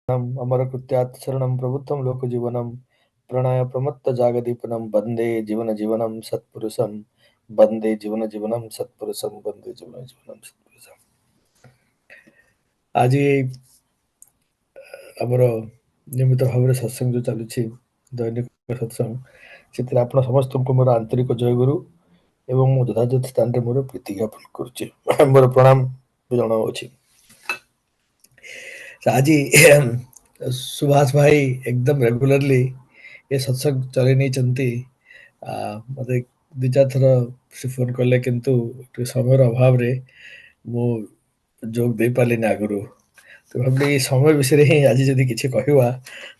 अमरकृत्यात् शरणं प्रबुद्धं लोकजीवनं प्रणय प्रमत्तजागदीपनं वन्दे जीवनजीवनं सत्पुरुषं वन्दे जीवनजीवनं सत्पुरुषं वन्दे जीवनजीवनं सत्पुरुषं। ଆଜି ଆମର ନିୟମିତ ଭାବରେ ସତ୍ସଙ୍ଗ ଯେଉଁ ଚାଲୁଛି ଦୈନିକ ସତ୍ସଙ୍ଗ ସେଥିରେ ଆପଣ ସମସ୍ତଙ୍କୁ ମୋର ଆନ୍ତରିକ ଜୟଗୁରୁ ଏବଂ ମୁଁ ଯଥାଯଥ ସ୍ଥାନରେ ମୋର ପ୍ରୀତି ଜ୍ଞାପନ କରୁଛି, ମୋର ପ୍ରଣାମ ଜଣାଉଛି। ଆଜି सुभाष भाई एकदम रेगुलरली ये सत्संग चले नहीं चलती मत दि चार थर से फोन कले किंतु समय अभाव रे मु जोग दे पाली आगु तो भाई समय विषय ही आज जदि किसी कहवा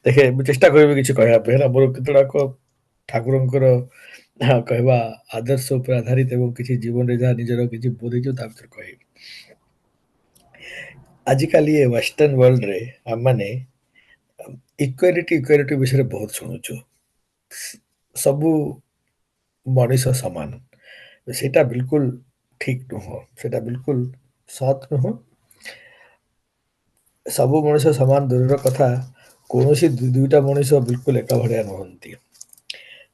देखे मुझे चेष्टा करी किसी कहना मोर केतड़ाक ठाकुर कहवा आदर्श उपर आधारित एवं किसी जीवन में जहाँ निजर किसी बोधी कह आजिकल ये वेस्टर्न वर्ल्ड रे हम माने इक्वालिटी विषय बहुत शुणुचु सबू मनीष सामान सेटा बिल्कुल ठीक नुह सेटा बिल्कुल सत नुह सबू मनीष सामान दूर कथा कौन दुईटा मनीष बिल्कुल एका भाया नुहति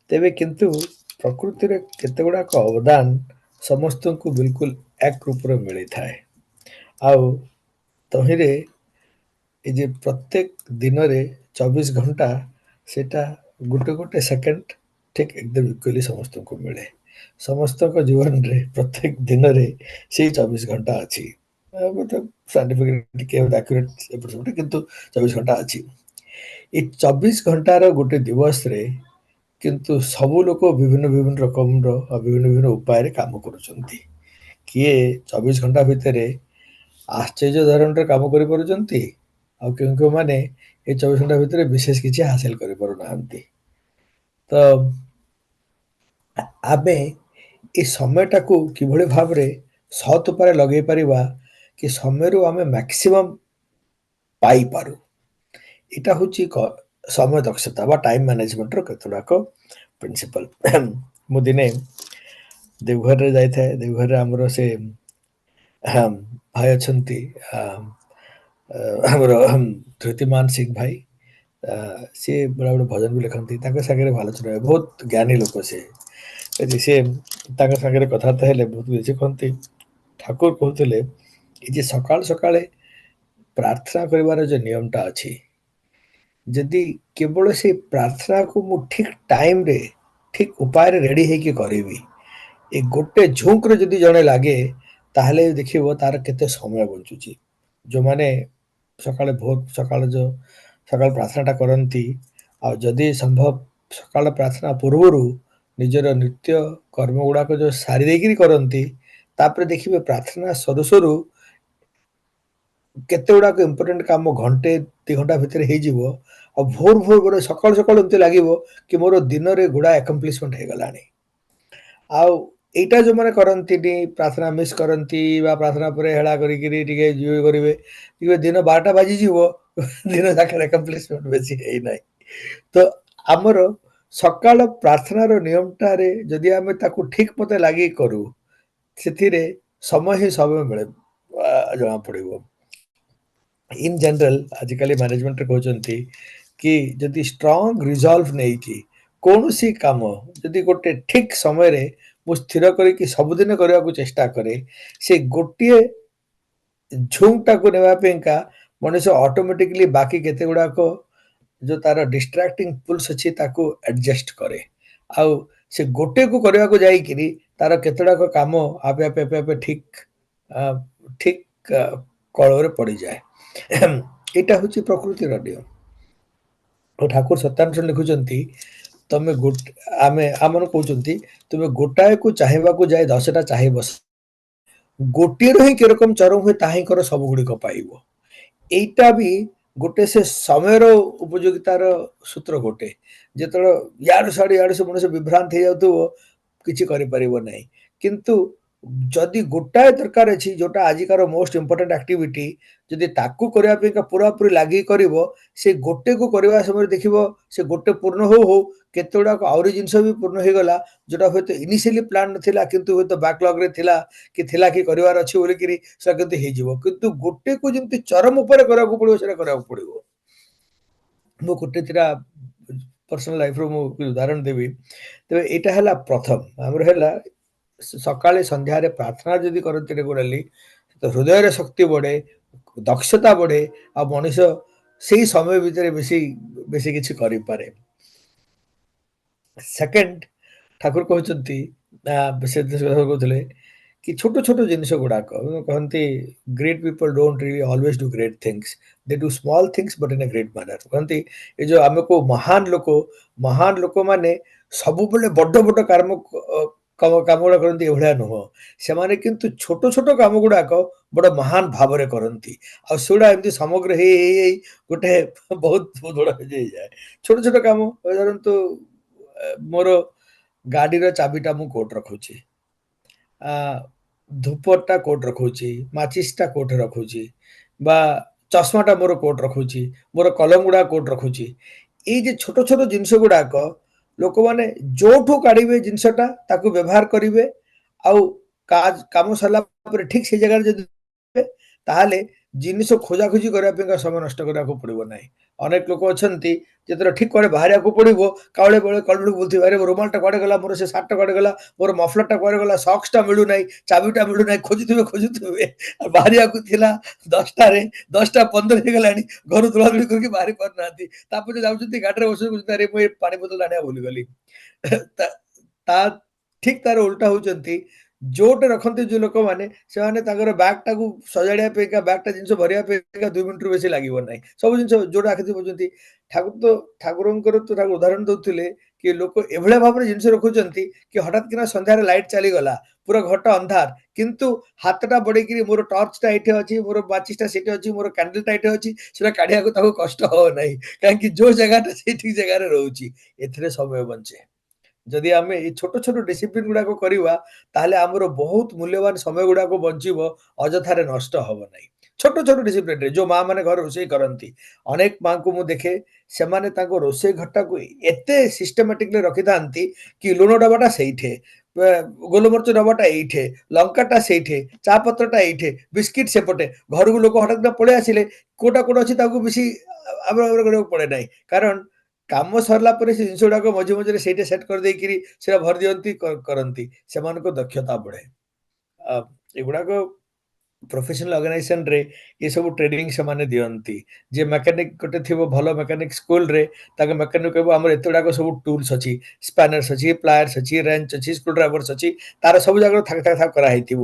तेबे किंतु प्रकृति रे केते गुड़ाक अवदान समस्त को बिल्कुल एक रूप रे मिली थाए आउ तहिरे ये प्रत्येक दिन रे 24 घंटा सेटा गोटे गोटे सेकेंड ठीक एकदम इक्वली समस्त को मिले समस्त को जीवन रे प्रत्येक दिन रे से 24 घंटा अच्छी मतलब साइंटिफिक एक्यूरेट किंतु 24 घंटा अच्छी ये 24 घंटार गोटे दिवस रे किंतु सबू लोक विभिन्न विभिन्न रकम विभिन्न विभिन्न उपाय काम करुचंती किए 24 घंटा भितर आश्चर्य धरण काम कर पारुचंती आ क्यों क्यों माने ये 24 घंटा भितर विशेष किसी हासिल कर पारु नाहंती। तो आमे ये समयटा को किभली भाव रे सत उपाय लगे परिबा कि समय रो आमे मैक्सिमम पाई पारु इटा होची समय दक्षता बा टाइम मैनेजमेंट रो केतुडाक प्रिंसिपल मु दिने देवघर रे जाय थाए देवघर रे हमरो से भाई अछंती हमरो धृतिमान सिंह भाई सी बड़ा बड़ा भजन भी लिखती सागर आलोचना बहुत ज्ञानी लोक से सी सागर कथबार्ता हेले बहुत किसी कहती ठाकुर कहते ये सकाल सकाले प्रार्थना करिवार जो नियमटा अच्छी जदि केवल से प्रार्थना को मु ठीक टाइम रे ठीक उपाय रे रेडी है कि करेबी ए गोटे झुंक रे जदि जणे लागे ताहले देखिबो तार केते समय बंचुची जो माने सकाले भोर सकाल जो सकाल प्रार्थनाटा करती आ जदि संभव सकाल प्रार्थना पूर्व निजर नित्य कर्म गुड़ाक जो सारी देकी करती तापर देखिए प्रार्थना सरू सरू केते गुड़ाक इम्पोर्टेंट काम घंटे 2 घंटा भितर हो आ भोर भोर गोटे सकाल सकाल एमती लगे कि मोर दिन में गुड़ा एकम्प्लिशमेंट हो गलानी आउ एटा जो मैंने करती प्रार्थना मिस करती प्रार्थना पर हेला करेंगे दिन 12टा बाजी दिन जाकर एकम्प्लिशमेंट बेसी है ना तो आमर सकाल प्रार्थनार नियमटा जदि आम ठीक मत लगे करूँ से समय ही समय मिले जना पड़ो इन जनरल आजिकल मैनेजमेंट कहते कि जदि स्ट्रांग रिजॉल्व नहीं कि कौन सी काम जदि गोटे ठीक समय रे मु स्थिर करी सबुदिन करने को चेष्टा करे से गोटे झुंकटा को नेवापेका मनुष्य ऑटोमेटिकली बाकी केते गुड़ाक जो तार डिस्ट्रैक्टिंग पुल्स अच्छी ताको एडजस्ट करे आउ से गोटे को करने को जाइकरी तार केतड़ाक काम आपे आपे आपे आपे ठीक ठीक कल पड़ जाए यहाँ हूँ प्रकृति नियम और ठाकुर सत्यानुष्ठान लिखुंट तमें आमे आम कहते तुम्हें गोटाए को चाहवा को जाए 10टा चाहे बस गोटे ही किरकम चरम हुए ताही कर सब गुड़िक पाइब एटा भी गोटे से समय उपयोगितार सूत्र गोटे जो यार साड़े से मनुष्य विभ्रांत हो जाऊ कि नहीं किंतु जदि गोटाए दरकार अच्छी जोटा आजिकार मोस्ट इंपोर्टेंट एक्टिविटी जदि ताकू करने पूरा पूरी लगे कर से गोटे को करवा समय देखो से गोटे पूर्ण हो केते गुड़ाक आउरी जिनस भी पूर्ण हो गला जोटा हे तो इनिशियली प्लान नथिला किंतु हे तो बैकलॉग रे थिला कि करिवार अछि बोली कि से किंतु हे जिवो किंतु गोटे को जंती चरम ऊपर करा को पड़ो सेरा करा को पड़ो ମୁଁ ଗୋଟେଦିଟା ପର୍ସନାଲ ଲାଇଫରୁ ମୁଁ ଉଦାହରଣ ଦେବି। ତେବେ ଏଇଟା ହେଲା ପ୍ରଥମ ଆମର ହେଲା ସକାଳେ ସନ୍ଧ୍ୟାରେ ପ୍ରାର୍ଥନା ଯଦି କରନ୍ତି ରେଗୁଲାରଲି ତ ହୃଦୟରେ ଶକ୍ତି ବଢ଼େ, ଦକ୍ଷତା ବଢ଼େ ଆଉ ମଣିଷ ସେଇ ସମୟ ଭିତରେ ବେଶୀ ବେଶୀ କିଛି କରିପାରେ। ସେକେଣ୍ଡ ଠାକୁର କହୁଛନ୍ତି ସେ କଥା କହୁଥିଲେ କି ଛୋଟ ଛୋଟ ଜିନିଷ ଗୁଡ଼ାକ କହନ୍ତି great people don't really always do great things they do small things but in a great manner କହନ୍ତି ଏ ଯୋଉ ଆମକୁ ମହାନ ଲୋକମାନେ ସବୁବେଳେ ବଡ଼ ବଡ଼ କାମ ଗୁଡ଼ା କରନ୍ତି ଏଭଳିଆ ନୁହଁ ସେମାନେ କିନ୍ତୁ ଛୋଟ ଛୋଟ କାମ ଗୁଡ଼ାକ ବଡ଼ ମହାନ ଭାବରେ କରନ୍ତି ଆଉ ସେଗୁଡ଼ା ଏମିତି ସମଗ୍ର ହେଇ ଗୋଟେ ବହୁତ ବଡ଼ ହେଇଯାଏ ଛୋଟ ଛୋଟ କାମ ଧରନ୍ତୁ ମୋର ଗାଡ଼ିର ଚାବିଟା ମୁଁ କୋଉଠି ରଖୁଛି ଆ ଧୂପଟା କୋଉଠି ରଖୁଛି ମାଚିସ୍ଟା କୋଉଠି ରଖୁଛି ବା ଚଷମାଟା ମୋର କୋଉଠି ରଖୁଛି ମୋର କଲମ ଗୁଡ଼ା କୋଉଠି ରଖୁଛି ଏଇ ଯେ ଛୋଟ ଛୋଟ ଜିନିଷ ଗୁଡ଼ାକ ଲୋକମାନେ ଯୋଉଠୁ କାଢ଼ିବେ ଜିନିଷଟା ତାକୁ ବ୍ୟବହାର କରିବେ ଆଉ କାମ ସରିଲା ପରେ ଠିକ୍ ସେଇ ଜାଗାରେ ଯଦି ତାହେଲେ ଜିନିଷ ଖୋଜାଖୋଜି କରିବା ପାଇଁକା ସମୟ ନଷ୍ଟ କରିବାକୁ ପଡ଼ିବ ନାହିଁ ଅନେକ ଲୋକ ଅଛନ୍ତି ଯେତେବେଳେ ଠିକ୍ କୁଆଡ଼େ ବାହାରିବାକୁ ପଡ଼ିବ କାଉଳେ ବେଳେ କଳୁ ବୁଲୁଥିବେ ଆରେ ମୋ ରୁମାଲଟା କୁଆଡ଼େ ଗଲା ମୋର ସେ ସାର୍ଟଟା କୁଆଡ଼େ ଗଲା ମୋର ମଫଲରଟା କୁଆଡ଼େ ଗଲା ସକ୍ସଟା ମିଳୁନାହିଁ ଚାବିଟା ମିଳୁନାହିଁ ଖୋଜୁଥିବେ ବାହାରିବାକୁ ଥିଲା 10ଟାରେ 10ଟା 15 ହେଇଗଲାଣି ଘରୁ ଦୌଡ଼ାଦୌଡ଼ି କରିକି ବାହାରି ପାରୁନାହାନ୍ତି ତାପରେ ଯାଉଛନ୍ତି ଗାଡ଼ିରେ ବସୁଛନ୍ତି ଆରେ ମୁଁ ଏ ପାଣି ବୋତଲ ଆଣିବା ଭୁଲିଗଲି ତା ତା ଠିକ୍ ତାର ଓଲଟା ହଉଛନ୍ତି ଯୋଉଠି ରଖନ୍ତି ଯୋଉ ଲୋକମାନେ ସେମାନେ ତାଙ୍କର ବ୍ୟାଗଟାକୁ ସଜାଡ଼ିବା ପାଇଁକା ବ୍ୟାଗଟା ଜିନିଷ ଭରିବା ପାଇଁକା 2 ମିନିଟରୁ ବେଶୀ ଲାଗିବ ନାହିଁ ସବୁ ଜିନିଷ ଯୋଉଟା ଆଖିରେ ବୁଝୁଛନ୍ତି ଠାକୁରଙ୍କର ତ ତାକୁ ଉଦାହରଣ ଦଉଥିଲେ କି ଲୋକ ଏଭଳିଆ ଭାବରେ ଜିନିଷ ରଖୁଛନ୍ତି କି ହଠାତ୍ କିନା ସନ୍ଧ୍ୟାରେ ଲାଇଟ୍ ଚାଲିଗଲା ପୁରା ଘରଟା ଅନ୍ଧାର କିନ୍ତୁ ହାତଟା ବଢ଼େଇକିରି ମୋର ଟର୍ଚ୍ଚଟା ଏଇଠି ଅଛି ମୋର ମାଚିସ୍ଟା ସେଇଠି ଅଛି ମୋର କ୍ୟାଣ୍ଡେଲଟା ଏଇଠି ଅଛି ସେଟା କାଢ଼ିବାକୁ ତାକୁ କଷ୍ଟ ହବ ନାହିଁ କାହିଁକି ଯୋଉ ଜାଗାଟା ସେଇ ଠିକ୍ ଜାଗାରେ ରହୁଛି ଏଥିରେ ସମୟ ବଞ୍ଚେ ଯଦି ଆମେ ଏଇ ଛୋଟ ଛୋଟ ଡିସିପ୍ଲିନ୍ ଗୁଡ଼ାକ କରିବା ତାହେଲେ ଆମର ବହୁତ ମୂଲ୍ୟବାନ ସମୟ ଗୁଡ଼ାକ ବଞ୍ଚିବ ଅଯଥାରେ ନଷ୍ଟ ହବ ନାହିଁ ଛୋଟ ଛୋଟ ଡିସିପ୍ଲିନ୍ରେ ଯୋଉ ମା ମାନେ ଘରେ ରୋଷେଇ କରନ୍ତି ଅନେକ ମାଙ୍କୁ ମୁଁ ଦେଖେ ସେମାନେ ତାଙ୍କ ରୋଷେଇ ଘରଟାକୁ ଏତେ ସିଷ୍ଟମାଟିକଲି ରଖିଥାନ୍ତି କି ଲୁଣ ଡବାଟା ସେଇଠି ଗୋଲମରିଚ ଡବାଟା ଏଇଠି ଲଙ୍କାଟା ସେଇଠି ଚା ପତ୍ରଟା ଏଇଠି ବିସ୍କିଟ୍ ସେପଟେ ଘରକୁ ଲୋକ ହଠାତ୍ ପଳେଇ ଆସିଲେ କୋଉଟା ଅଛି ତାକୁ ବେଶୀ ଆବର କରିବାକୁ ପଡ଼େ ନାହିଁ କାରଣ କାମ ସରିଲା ପରେ ସେ ଜିନିଷ ଗୁଡ଼ାକ ମଝିରେ ସେଇଠି ସେଟ୍ କରିଦେଇକିରି ସେଟା ଭରି ଦିଅନ୍ତି କରନ୍ତି ସେମାନଙ୍କ ଦକ୍ଷତା ବଢ଼େ ଏଗୁଡ଼ାକ ପ୍ରୋଫେସନାଲ ଅର୍ଗାନାଇଜେସନରେ ଏସବୁ ଟ୍ରେନିଂ ସେମାନେ ଦିଅନ୍ତି ଯେ ମେକାନିକ ଗୋଟେ ଥିବ ଭଲ ମେକାନିକ ସ୍କୁଲରେ ତାଙ୍କ ମେକାନିକ କହିବ ଆମର ଏତେ ଗୁଡ଼ାକ ସବୁ ଟୁଲ୍ସ ଅଛି ସ୍ପାନର୍ସ ଅଛି ପ୍ଲାୟର୍ସ ଅଛି ରେଞ୍ଚ ଅଛି ସ୍କ୍ରୁ ଡ୍ରାଇଭର୍ସ ଅଛି ତାର ସବୁ ଜାଗାରେ ଥାକ କରାହେଇଥିବ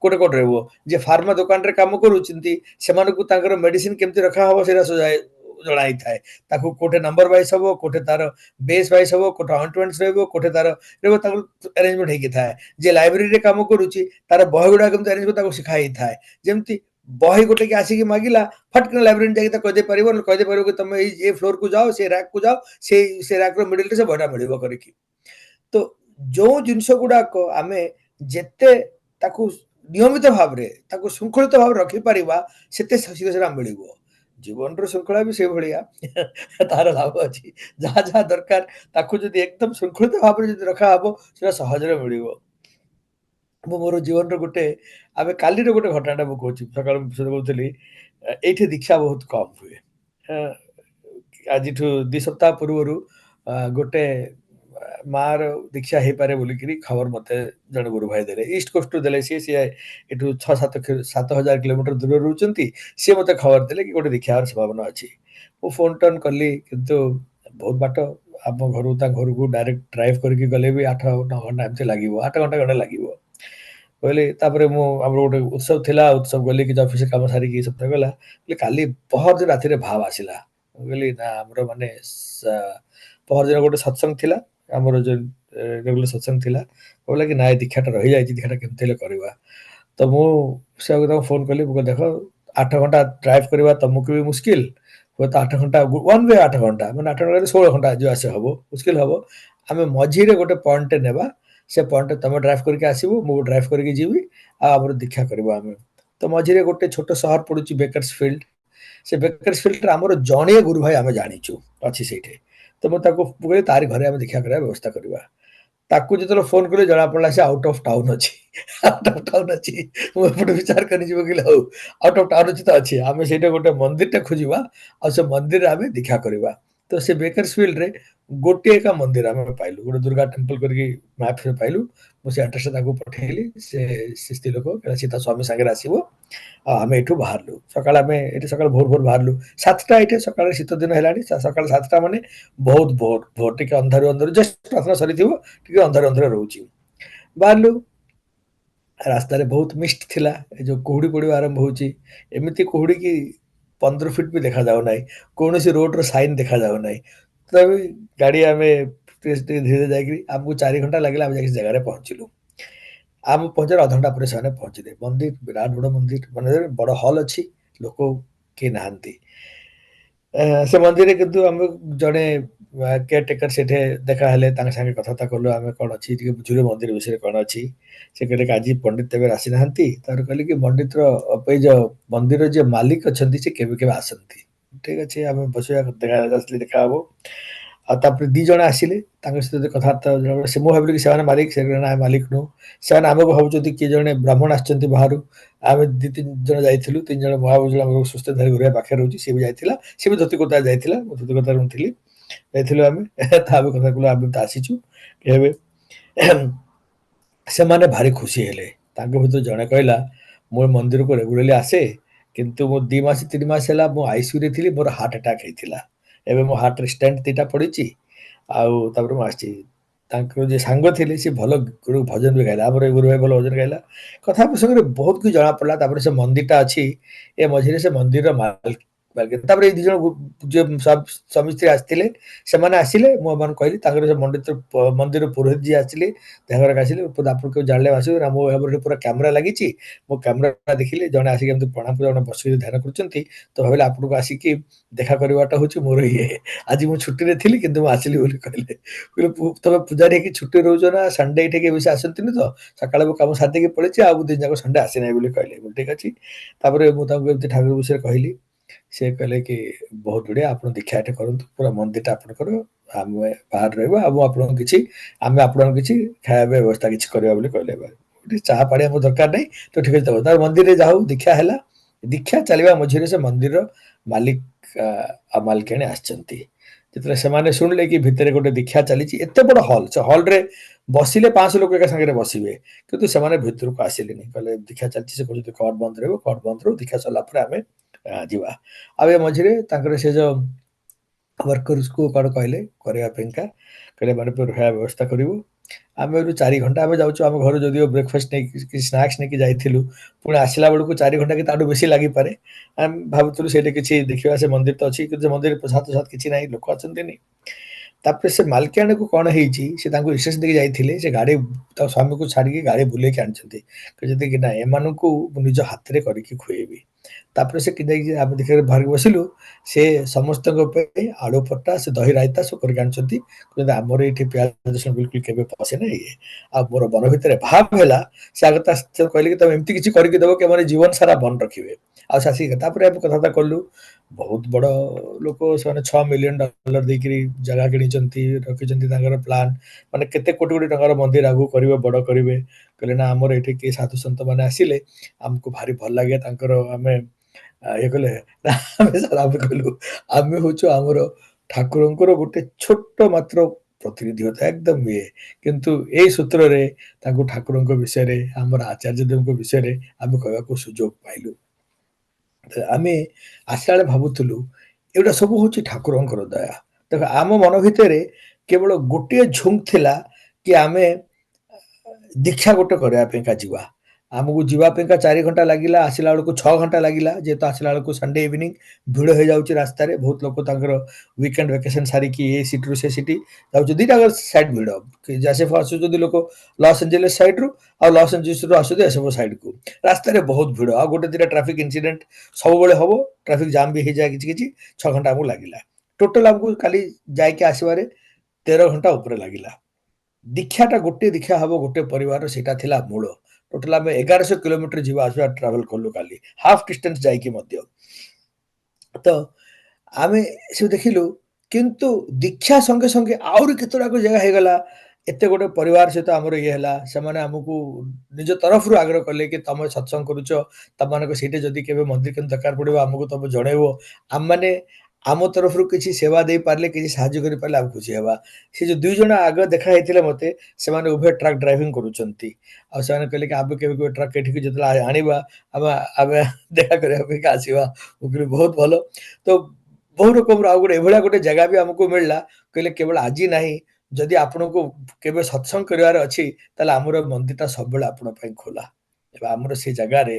କୋଉଟେ ରହିବ ଯେ ଫାର୍ମା ଦୋକାନରେ କାମ କରୁଛନ୍ତି ସେମାନଙ୍କୁ ତାଙ୍କର ମେଡିସିନ କେମିତି ରଖାହବ ସେଇଟା ଜଣା ହେଇଥାଏ ତାକୁ କୋଉଟେ ନମ୍ବର ୱାଇଜ ହବ କୋଉଟେ ତାର ବେସ୍ ୱାଇଜ ହବ କୋଉଟେ ଅଏଣ୍ଟମେଣ୍ଟସ ରହିବ କୋଉଟେ ତାର ତାକୁ ଆରେଞ୍ଜମେଣ୍ଟ ହେଇକି ଥାଏ ଯେ ଲାଇବ୍ରେରୀରେ କାମ କରୁଛି ତାର ବହି ଗୁଡ଼ାକ କେମିତି ଆରେଞ୍ଜ ତାକୁ ଶିଖା ହେଇଥାଏ ଯେମିତି ବହି ଗୋଟେ କି ଆସିକି ମାଗିଲା ଫଟକିନା ଲାଇବ୍ରେରୀ ଯାଇକି ତାକୁ କହିଦେଇପାରିବ କି ତମେ ଏଇ ଫ୍ଲୋରକୁ ଯାଅ ସେ ରାକକୁ ଯାଅ ସେ ରାକର ମିଡିଲରେ ସେ ବହିଟା ମିଳିବ କରିକି ତ ଯୋଉ ଜିନିଷ ଗୁଡ଼ାକ ଆମେ ଯେତେ ତାକୁ ନିୟମିତ ଭାବରେ ତାକୁ ଶୃଙ୍ଖଳିତ ଭାବରେ ରଖିପାରିବା ସେତେ ଶୀଘ୍ର ସେଟା ମିଳିବ ଜୀବନର ଶୃଙ୍ଖଳା ବି ସେଇଭଳିଆ ତାର ଲାଭ ଅଛି ଯାହା ଯାହା ଦରକାର ତାକୁ ଯଦି ଏକଦମ ଶୃଙ୍ଖଳିତ ଭାବରେ ଯଦି ରଖାହବ ସେଟା ସହଜରେ ମିଳିବ ମୁଁ ମୋର ଜୀବନର ଗୋଟେ ଆମେ କାଲିର ଗୋଟେ ଘଟଣାଟା ମୁଁ କହୁଛି ସକାଳୁ କହୁଥିଲି ଏଇଠି ଦୀକ୍ଷା ବହୁତ କମ୍ ହୁଏ ଆଜିଠୁ 2 ସପ୍ତାହ ପୂର୍ବରୁ ଗୋଟେ ମାର ଦୀକ୍ଷା ହେଇପାରେ ବୋଲିକିରି ଖବର ମତେ ଜଣେ ଗୁରୁ ଭାଇ ଦେଲେ ଇଷ୍ଟ କୋଷ୍ଟରୁ ଦେଲେ ସିଏ ଏଠୁ 6-7 କିଲୋମିଟର ଦୂରରେ ରହୁଛନ୍ତି ସିଏ ମତେ ଖବର ଦେଲେ କି ଗୋଟେ ଦୀକ୍ଷା ହେବାର ସମ୍ଭାବନା ଅଛି ମୁଁ ଫୋନ ଟୋନ କଲି କିନ୍ତୁ ବହୁତ ବାଟ ଆମ ଘରୁ ତା ଘରକୁ ଡାଇରେକ୍ଟ ଡ୍ରାଇଭ୍ କରିକି ଗଲେ ବି 8-9 ଘଣ୍ଟା ଏମିତି ଲାଗିବ 8 ଘଣ୍ଟା ଖଣ୍ଡେ ଲାଗିବ କହିଲି ତାପରେ ମୁଁ ଆମର ଗୋଟେ ଉତ୍ସବ ଥିଲା ଉତ୍ସବ ଗଲି କିଛି ଅଫିସ କାମ ସାରିକି ସପ୍ତାହ ଗଲା କାଲି ପହରଦିନ ରାତିରେ ଭାବ ଆସିଲା ମୁଁ କହିଲି ନା ଆମର ମାନେ ପହରଦିନ ଗୋଟେ ସତ୍ସଙ୍ଗ ଥିଲା ଆମର ଯୋଉ ରେଗୁଲାର ସତ୍ସଙ୍ଗ ଥିଲା କହିଲା କି ନା ଏ ଦୀକ୍ଷାଟା ରହିଯାଇଛି ଦୀକ୍ଷାଟା କେମିତି ହେଲେ କରିବା ତ ମୁଁ ସେ ତାଙ୍କୁ ଫୋନ କଲି ମୁଁ କହିଲି ଦେଖ 8 ଘଣ୍ଟା ଡ୍ରାଇଭ୍ କରିବା ତମକୁ ବି ମୁସ୍କିଲ ହୁଏତ 8 ଘଣ୍ଟା ୱାନ୍ ୱେ 8 ଘଣ୍ଟା ମାନେ 8 ଘଣ୍ଟା 16 ଘଣ୍ଟା ଯିବା ଆସିବା ହବ ମୁସ୍କିଲ ହବ ଆମେ ମଝିରେ ଗୋଟେ ପଏଣ୍ଟଟେ ନେବା ସେ ପଏଣ୍ଟରେ ତମେ ଡ୍ରାଇଭ୍ କରିକି ଆସିବୁ ମୁଁ ଡ୍ରାଇଭ୍ କରିକି ଯିବି ଆଉ ଆମର ଦୀକ୍ଷା କରିବୁ ଆମେ ତ ମଝିରେ ଗୋଟେ ଛୋଟ ସହର ପଡୁଛି ବେକର୍ସ ଫିଲ୍ଡ ସେ ବେକର୍ସ ଫିଲ୍ଡରେ ଆମର ଜଣେ ଗୁରୁ ଭାଇ ଆମେ ଜାଣିଛୁ ଅଛି ସେଇଠି ତ ମୁଁ ତାକୁ କହିଲି ତାରି ଘରେ ଆମେ ଦୀକ୍ଷା କରିବା ବ୍ୟବସ୍ଥା କରିବା ତାକୁ ଯେତେବେଳେ ଫୋନ କଲି ଜଣା ପଡିଲା ସେ ଆଉଟ୍ ଅଫ୍ ଟାଉନ ଅଛି ଆଉଟ୍ ଅଫ୍ ଟାଉନ ଅଛି ମୁଁ ଏପଟେ ବିଚାର କରି ଯିବ କହିଲେ ହଉ ଆଉଟ୍ ଅଫ୍ ଟାଉନ ଅଛି ତ ଅଛି ଆମେ ସେଇଟା ଗୋଟେ ମନ୍ଦିରଟା ଖୋଜିବା ଆଉ ସେ ମନ୍ଦିରରେ ଆମେ ଦୀକ୍ଷା କରିବା ତ ସେ ବେକରସଫିଲ୍ଡରେ ଗୋଟିଏ ଏକା ମନ୍ଦିର ଆମେ ପାଇଲୁ, ଗୋଟେ ଦୁର୍ଗା ଟେମ୍ପଲ କରିକି ମ୍ୟାପ୍ରେ ପାଇଲୁ। ମୁଁ ସେ ଆଡ୍ରେସଟା ତାକୁ ପଠେଇଲି, ସେ ସ୍ତ୍ରୀ ଲୋକ କହିଲା ସେ ତା ସ୍ୱାମୀ ସାଙ୍ଗରେ ଆସିବ, ଆଉ ଆମେ ଏଠୁ ବାହାରିଲୁ। ସକାଳେ ଆମେ ଏଠି ସକାଳେ ଭୋର ଭୋର ବାହାରିଲୁ, 7ଟା ଏଠି ସକାଳେ, ଶୀତ ଦିନ ହେଲାଣି, ସକାଳ 7ଟା ମାନେ ବହୁତ ଭୋର ଭୋର, ଟିକେ ଅନ୍ଧାରୁ ଅନ୍ଧାରୁ ଜଷ୍ଟ ପ୍ରାର୍ଥନା ସରିଥିବ, ଟିକେ ଅନ୍ଧାରୁ ଅନ୍ଧାରୁ ରହୁଛି। ବାହାରିଲୁ, ରାସ୍ତାରେ ବହୁତ ମିଷ୍ଟ ଥିଲା, ଏ ଯୋଉ କୁହୁଡ଼ି ପଡ଼ିବା ଆରମ୍ଭ ହଉଛି, ଏମିତି କୁହୁଡ଼ି କି 15 ଫିଟ ବି ଦେଖାଯାଉନାହିଁ, କୌଣସି ରୋଡର ସାଇନ୍ ଦେଖାଯାଉନାହିଁ। ତଥାପି ଗାଡ଼ି ଆମେ ଟିକେ ଧୀରେ ଯାଇକିରି ଆମକୁ 4 ଘଣ୍ଟା ଲାଗିଲା, ଆମେ ଯାଇକି ସେ ଜାଗାରେ ପହଞ୍ଚିଲୁ। ଆମ ପହଞ୍ଚିବାର ଅଧଘଣ୍ଟା ପରେ ସେମାନେ ପହଞ୍ଚିଲେ। ମନ୍ଦିର ବିରାଟ ବଡ଼ ମନ୍ଦିର, ମାନେ ବଡ଼ ହଲ୍ ଅଛି, ଲୋକ କେହି ନାହାନ୍ତି। ସେ ମନ୍ଦିରରେ କିନ୍ତୁ ଆମେ ଜଣେ କେୟାର ଟେକର ସେଠି ଦେଖା ହେଲେ, ତାଙ୍କ ସାଙ୍ଗେ କଥାବାର୍ତ୍ତା କଲୁ, ଆମେ କ'ଣ ଅଛି ଟିକେ ବୁଝିଲୁ ମନ୍ଦିର ବିଷୟରେ କ'ଣ ଅଛି। ସେ କହିଲେ କି ଆଜି ପଣ୍ଡିତ ଏବେ ଆସିନାହାନ୍ତି। ତାପରେ କହିଲେ କି ମନ୍ଦିରର ଏଇ ଯୋଉ ମନ୍ଦିରର ଯିଏ ମାଲିକ ଅଛନ୍ତି ସେ କେବେ କେବେ ଆସନ୍ତି। ଠିକ ଅଛି, ଆମେ ବସିବା, ଆସିଲେ ଦେଖା ହବ। ଆଉ ତାପରେ 2 ଜଣ ଆସିଲେ, ତାଙ୍କ ସହିତ କଥାବାର୍ତ୍ତା ଜଣାଗଲା। ସେ ମୁଁ ଭାବିଲି କି ସେମାନେ ମାଲିକ, ସେ କହିଲେ ନା ମାଲିକ ନୁହଁ। ସେମାନେ ଆମକୁ ଭାବୁଛନ୍ତି କିଏ ଜଣେ ବ୍ରାହ୍ମଣ ଆସିଛନ୍ତି ବାହାରୁ। ଆମେ 2-3 ଜଣ ଯାଇଥିଲୁ, 3 ଜଣ ମହାବୁଝ ଆମକୁ ସୁସ୍ଥ ଧାରୀ ଘରେ ପାଖରେ ରହୁଛି, ସିଏ ବି ଯାଇଥିଲା, ସିଏ ବି ଧୋତି କୁର୍ତ୍ତା ଯାଇଥିଲା, ମୁଁ ଧୋତି କୁର୍ତ୍ତା ଥିଲି। ଯାଇଥିଲୁ ଆମେ ତା ଆମେ କଥା କଲୁ, ଆମେ ତ ଆସିଛୁ ଏବେ। ସେମାନେ ଭାରି ଖୁସି ହେଲେ। ତାଙ୍କ ଭିତରୁ ଜଣେ କହିଲା ମୁଁ ମନ୍ଦିରକୁ ରେଗୁଲାରଲି ଆସେ, କିନ୍ତୁ ମୁଁ 2 ମାସ 3 ମାସ ହେଲା ମୁଁ ଆଇସିୟୁରେ ଥିଲି, ମୋର ହାର୍ଟ ଆଟାକ୍ ହେଇଥିଲା। ଏବେ ମୋ ହାର୍ଟରେ ଷ୍ଟେଣ୍ଟ 2ଟା ପଡ଼ିଛି, ଆଉ ତାପରେ ମୁଁ ଆସିଛି। ତାଙ୍କର ଯିଏ ସାଙ୍ଗ ଥିଲେ ସେ ଭଲ ଭଜନ ବି ଗାଇଲା, ଆମର ଗୁରୁ ଭାଇ ଭଲ ଭଜନ ଗାଇଲା। କଥା ପ୍ରସଙ୍ଗରେ ବହୁତ କିଛି ଜଣା ପଡ଼ିଲା। ତାପରେ ସେ ମନ୍ଦିରଟା ଅଛି, ଏ ମଝିରେ ସେ ମନ୍ଦିରର ତାପରେ ଏଇ 2 ଜଣ ଯିଏ ସ୍ୱାମୀ ସ୍ତ୍ରୀ ଆସିଥିଲେ, ସେମାନେ ଆସିଲେ, ମୁଁ ଏମାନଙ୍କୁ କହିଲି। ତାଙ୍କର ସେ ମନ୍ଦିର ପୁରୋହିତ ଯିଏ ଆସିଲେ, ତାଙ୍କର ଆସିଲେ, ଆପଣ କେଉଁ ଜାଣିଲେ ଆସିବେ ନା, ମୋ ଭାବରେ ପୁରା କ୍ୟାମେରା ଲାଗିଛି, ମୋ କ୍ୟାମେରା ଦେଖିଲେ ଜଣେ ଆସିକି ଏମିତି ପ୍ରଣାମ, ଜଣେ ବସିକି ଧ୍ୟାନ କରୁଛନ୍ତି, ତ ଭାବିଲେ ଆପଣଙ୍କୁ ଆସିକି ଦେଖା କରିବାଟା ହଉଛି ମୋର ଇଏ। ଆଜି ମୁଁ ଛୁଟିରେ ଥିଲି, କିନ୍ତୁ ମୁଁ ଆସିଲି ବୋଲି କହିଲେ। ତମେ ପୂଜାରୀ ହେଇକି ଛୁଟି ରହୁଛ ନା, ସଣ୍ଡେ ଏଠିକି ବେଶୀ ଆସନ୍ତିନି ତ, ସକାଳେ ମୁଁ କାମ ସାରିଦେଇକି ପଳେଇଛି, ଆଉ 2 ଦିନ ଯାକ ସଣ୍ଡେ ଆସିନାହିଁ ବୋଲି କହିଲେ। ଠିକ ଅଛି। ତାପରେ ମୁଁ ତାଙ୍କୁ ଏମିତି ଠାକୁର ବିଷୟରେ କହିଲି। ସେ କହିଲେ କି ବହୁତ ବଢିଆ, ଆପଣ ଦୀକ୍ଷା ଏଠି କରନ୍ତୁ, ପୁରା ମନ୍ଦିରଟା ଆପଣଙ୍କର, ଆମେ ବାହାରେ ରହିବା, ଆଉ ଆମେ ଆପଣଙ୍କ କିଛି ଖାଇବା ବ୍ୟବସ୍ଥା କିଛି କରିବା ବୋଲି କହିଲେ। ଚାହା ପାଣି ଆମର ଦରକାର ନାହିଁ, ତ ଠିକ ଅଛି। ତାର ମନ୍ଦିରରେ ଯାହା ହଉ ଦୀକ୍ଷା ହେଲା। ଦୀକ୍ଷା ଚାଲିବା ମଝିରେ ସେ ମନ୍ଦିରର ମାଲିକ ଆଉ ମାଲିକାଣୀ ଆସିଛନ୍ତି। ଯେତେବେଳେ ସେମାନେ ଶୁଣିଲେ କି ଭିତରେ ଗୋଟେ ଦୀକ୍ଷା ଚାଲିଛି, ଏତେ ବଡ ହଲ୍, ସେ ହଲରେ ବସିଲେ 500 ଲୋକ ଏକା ସାଙ୍ଗରେ ବସିବେ, କିନ୍ତୁ ସେମାନେ ଭିତରକୁ ଆସିଲେନି। କହିଲେ ଦୀକ୍ଷା ଚାଲିଛି, ସେ କହୁଛନ୍ତି କଟ ବନ୍ଦ ରହିବ, କଟ ବନ୍ଦ ରହିବ, ଦୀକ୍ଷା ସରିଲା ପରେ ଆମେ ଯିବା। ଆଉ ଏ ମଝିରେ ତାଙ୍କର ସେ ଯୋଉ ୱାର୍କର୍ସକୁ କ'ଣ କହିଲେ କରିବା ପାଇଁକା, କହିଲେ ମାନେ ରହିବା ବ୍ୟବସ୍ଥା କରିବୁ। ଆମେ ଏଠୁ 4 ଘଣ୍ଟା ଆମେ ଯାଉଛୁ, ଆମ ଘରୁ ଯଦିଓ ବ୍ରେକଫାଷ୍ଟ ନେଇକି କିଛି ସ୍ନାକ୍ସ ନେଇକି ଯାଇଥିଲୁ, ପୁଣି ଆସିଲା ବେଳକୁ 4 ଘଣ୍ଟା କି ତାଠୁ ବେଶୀ ଲାଗିପାରେ। ଆମେ ଭାବୁଥିଲୁ ସେଇଠି କିଛି ଦେଖିବା, ସେ ମନ୍ଦିର ତ ଅଛି, କିନ୍ତୁ ସେ ମନ୍ଦିର ପ୍ରସାଦ କିଛି ନାହିଁ, ଲୋକ ଅଛନ୍ତିନି। ତାପରେ ସେ ମାଲିକାଣୀକୁ କ'ଣ ହେଇଛି, ସେ ତାଙ୍କୁ ରିକ୍ୱେଷ୍ଟ ଦେଇକି ଯାଇଥିଲେ, ସେ ଗାଡ଼ି ତା ସ୍ୱାମୀକୁ ଛାଡ଼ିକି ଗାଡ଼ି ବୁଲେଇକି ଆଣିଛନ୍ତି। କହିଛନ୍ତି କି ନା ଏମାନଙ୍କୁ ମୁଁ ନିଜ ହାତରେ କରିକି ଖୁଏଇବି। ତାପରେ ସେ ଯାଇକି ଆମେ ଦେଖିବାକୁ ବାହାରକୁ ବସିଲୁ, ସେ ସମସ୍ତଙ୍କ ପାଇଁ ଆଳୁ ପରଟା, ସେ ଦହି ରାଇତା ସବୁ କରିକି ଆଣିଛନ୍ତି। କହୁଛନ୍ତି ଆମର ଏଇଠି ପିଆଜ ରସୁଣ ବିଲକୁଲ କେବେ ପଶେ ନାହିଁ। ଆଉ ମୋର ମନ ଭିତରେ ଭାବ ହେଲା, ସେ ଆଗ କହିଲେ କି ତମେ ଏମିତି କିଛି କରିକି ଦେବ କି ମାନେ ଜୀବନ ସାରା ମନେ ରଖିବେ। ଆଉ ସେ ଆସିକି ତାପରେ ଆମେ କଥାବାର୍ତ୍ତା କଲୁ। ବହୁତ ବଡ଼ ଲୋକ ସେମାନେ, $6 ମିଲିୟନ ଦେଇକିରି ଜାଗା କିଣିଛନ୍ତି, ରଖିଛନ୍ତି ତାଙ୍କର ପ୍ଲାନ୍, ମାନେ କେତେ କୋଟି କୋଟି ଟଙ୍କାର ମନ୍ଦିର ଆଗକୁ କରିବେ, ବଡ଼ କରିବେ। କହିଲେ ନା ଆମର ଏଠି କିଏ ସାଧୁ ସନ୍ଥ ମାନେ ଆସିଲେ ଆମକୁ ଭାରି ଭଲ ଲାଗେ ତାଙ୍କର, ଆମେ ଇଏ କଲେ ଆମେ କହିଲୁ ଆମେ ହଉଛୁ ଆମର ଠାକୁରଙ୍କର ଗୋଟେ ଛୋଟ ମାତ୍ର ପ୍ରତିନିଧିତା, ଏକଦମ ଇଏ। କିନ୍ତୁ ଏଇ ସୂତ୍ରରେ ତାଙ୍କୁ ଠାକୁରଙ୍କ ବିଷୟରେ, ଆମର ଆଚାର୍ଯ୍ୟ ଦେବଙ୍କ ବିଷୟରେ ଆମେ କହିବାକୁ ସୁଯୋଗ ପାଇଲୁ। ଆମେ ଆସିଲା ବେଳେ ଭାବୁଥିଲୁ ଏଗୁଡ଼ା ସବୁ ହଉଛି ଠାକୁରଙ୍କର ଦୟା। ଦେଖ ଆମ ମନ ଭିତରେ କେବଳ ଗୋଟିଏ ଝୁଙ୍କ ଥିଲା କି ଆମେ ଦୀକ୍ଷା ଗୋଟେ କରିବା ପାଇଁକା ଯିବା। ଆମକୁ ଯିବା ପାଇଁକା 4 ଘଣ୍ଟା ଲାଗିଲା, ଆସିଲା ବେଳକୁ 6 ଘଣ୍ଟା ଲାଗିଲା। ଯେହେତୁ ଆସିଲା ବେଳକୁ ସଣ୍ଡେ ଇଭିନିଂ, ଭିଡ଼ ହେଇଯାଉଛି ରାସ୍ତାରେ, ବହୁତ ଲୋକ ତାଙ୍କର ୱିକେଣ୍ଡ ଭ୍ୟାକେସନ ସାରିକି ଏ ସିଟିରୁ ସେ ସିଟି ଯାଉଛି। 2ଟା ସାଇଡ୍ ଭିଡ଼, ଯାସେଫ ଆସୁଛନ୍ତି ଲୋକ ଲସ୍ ଏଞ୍ଜେଲସ୍ ସାଇଡ୍ରୁ, ଆଉ ଲସ୍ ଏଞ୍ଜେଲସ୍ରୁ ଆସୁଛନ୍ତି ଏସବୁ ସାଇଡ୍କୁ। ରାସ୍ତାରେ ବହୁତ ଭିଡ଼, ଆଉ ଗୋଟେ 2ଟା ଟ୍ରାଫିକ୍ ଇନସିଡେଣ୍ଟ ସବୁବେଳେ ହବ, ଟ୍ରାଫିକ୍ ଜାମ୍ ବି ହେଇଯାଏ କିଛି କିଛି। 6 ଘଣ୍ଟା ଆମକୁ ଲାଗିଲା। ଟୋଟାଲ ଆମକୁ କାଲି ଯାଇକି ଆସିବାରେ 13 ଘଣ୍ଟା ଉପରେ ଲାଗିଲା। ଦୀକ୍ଷାଟା ଗୋଟେ ଦୀକ୍ଷା ହବ ଗୋଟେ ପରିବାରର, ସେଇଟା ଥିଲା ମୂଳ। ଟୋଟାଲ ଆମେ 1100 କିଲୋମିଟର ଯିବା ଆସିବା ଟ୍ରାଭେଲ କଲୁ କାଲି, ହାଫ୍ ଡିଷ୍ଟାନ୍ସ ଯାଇକି ମଧ୍ୟ। ତ ଆମେ ସବୁ ଦେଖିଲୁ, କିନ୍ତୁ ଦୀକ୍ଷା ସଙ୍ଗେ ସଙ୍ଗେ ଆହୁରି କେତେଗୁଡ଼ାକ ଜାଗା ହେଇଗଲା। ଏତେ ଗୋଟେ ପରିବାର ସହିତ ଆମର ଇଏ ହେଲା, ସେମାନେ ଆମକୁ ନିଜ ତରଫରୁ ଆଗ୍ରହ କଲେ କି ତମେ ସତ୍ସଙ୍ଗ କରୁଛ, ତମମାନଙ୍କ ସେଇଠି ଯଦି କେବେ ମନ୍ଦିର କେମିତି ଦରକାର ପଡ଼ିବ ଆମକୁ ତମେ ଜଣେଇବ। ଆମମାନେ ଆମ ତରଫରୁ କିଛି ସେବା ଦେଇପାରିଲେ, କିଛି ସାହାଯ୍ୟ କରିପାରିଲେ ଆମେ ଖୁସି ହେବା। ସେ ଯୋଉ 2 ଜଣ ଆଗ ଦେଖା ହେଇଥିଲେ ମତେ, ସେମାନେ ଉଭୟ ଟ୍ରକ୍ ଡ୍ରାଇଭିଂ କରୁଛନ୍ତି। ଆଉ ସେମାନେ କହିଲେ କି ଆମେ କେବେ କେବେ ଟ୍ରକ୍ ଏଠିକି ଯେତେବେଳେ ଆଣିବା, ଆମେ ଆମେ ଦେଖା କରିବା ପାଇଁକା ଆସିବା। ମୁଁ କହିଲି ବହୁତ ଭଲ। ତ ବହୁ ରକମର ଆଉ ଗୋଟେ ଏଭଳିଆ ଗୋଟେ ଜାଗା ବି ଆମକୁ ମିଳିଲା। କହିଲେ କେବଳ ଆଜି ନାହିଁ, ଯଦି ଆପଣଙ୍କୁ କେବେ ସତ୍ସଙ୍ଗ କରିବାର ଅଛି, ତାହେଲେ ଆମର ମନ୍ଦିରଟା ସବୁବେଳେ ଆପଣଙ୍କ ପାଇଁ ଖୋଲା। ଏବେ ଆମର ସେ ଜାଗାରେ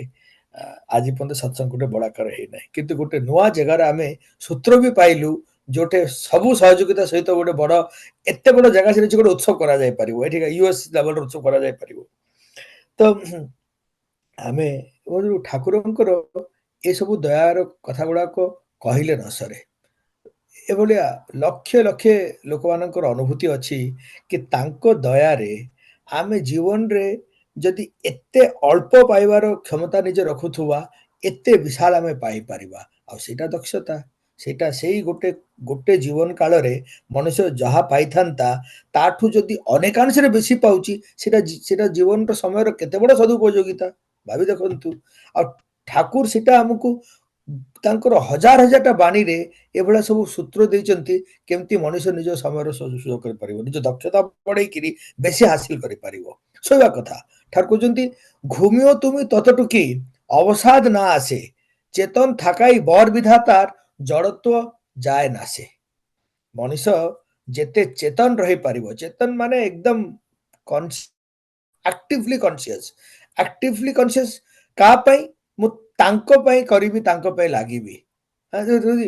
ଆଜି ପର୍ଯ୍ୟନ୍ତ ସତ୍ସଙ୍ଗ ଗୋଟେ ବଡ଼ ଆକାର ହେଇନାହିଁ। କିନ୍ତୁ ଗୋଟେ ନୂଆ ଜାଗାରେ ଆମେ ସୂତ୍ର ବି ପାଇଲୁ, ଯୋଉଠି ସବୁ ସହଯୋଗିତା ସହିତ ଗୋଟେ ବଡ଼ ଏତେ ବଡ଼ ଜାଗା ସେଠି ଗୋଟେ ଉତ୍ସବ କରାଯାଇପାରିବ। ଏଠି ୟୁଏସ୍ ଲେଭେଲର ଉତ୍ସବ କରାଯାଇପାରିବ। ତ ଆମେ ଯୋଉ ଠାକୁରଙ୍କର ଏସବୁ ଦୟାର କଥା ଗୁଡ଼ାକ କହିଲେ ନ ସରେ। ଏଭଳିଆ ଲକ୍ଷେ ଲକ୍ଷେ ଲୋକମାନଙ୍କର ଅନୁଭୂତି ଅଛି କି ତାଙ୍କ ଦୟାରେ ଆମେ ଜୀବନରେ ଯଦି ଏତେ ଅଳ୍ପ ପାଇବାର କ୍ଷମତା ନିଜେ ରଖୁଥିବା, ଏତେ ବିଶାଳ ଆମେ ପାଇପାରିବା। ଆଉ ସେଇଟା ଦକ୍ଷତା। ସେଇଟା ସେଇ ଗୋଟେ ଗୋଟେ ଜୀବନ କାଳରେ ମଣିଷ ଯାହା ପାଇଥାନ୍ତା, ତାଠୁ ଯଦି ଅନେକାଂଶରେ ବେଶୀ ପାଉଛି, ସେଇଟା ଜୀବନର ସମୟର କେତେ ବଡ଼ ସଦୁପଯୋଗିତା ଭାବି ଦେଖନ୍ତୁ। ଆଉ ଠାକୁର ସେଇଟା ଆମକୁ ତାଙ୍କର ହଜାର ହଜାରଟା ବାଣୀରେ ଏଭଳିଆ ସବୁ ସୂତ୍ର ଦେଇଛନ୍ତି, କେମିତି ମଣିଷ ନିଜ ସମୟର ସଦୁପଯୋଗ କରିପାରିବ, ନିଜ ଦକ୍ଷତା ବଢେଇକିରି ବେଶୀ ହାସିଲ କରିପାରିବ। ଶୋଇବା କଥା ଠାକୁର କହୁଛନ୍ତି, ଘୁମିও তুমি ততটুকি অবসাদ না আসে, চেতন থাকাই বর বিধাতার জড়ত্ব যায় নাসে। ମଣିଷ ଯେତେ ଚେତନ ରହିପାରିବ, ଚେତନ ମାନେ ଏକଦମ ଆକ୍ଟିଭଲି କନସିୟସ୍। ଆକ୍ଟିଭଲି କନସିୟସ୍ କାହା ପାଇଁ? ମୁଁ ତାଙ୍କ ପାଇଁ କରିବି, ତାଙ୍କ ପାଇଁ ଲାଗିବି। ଯଦି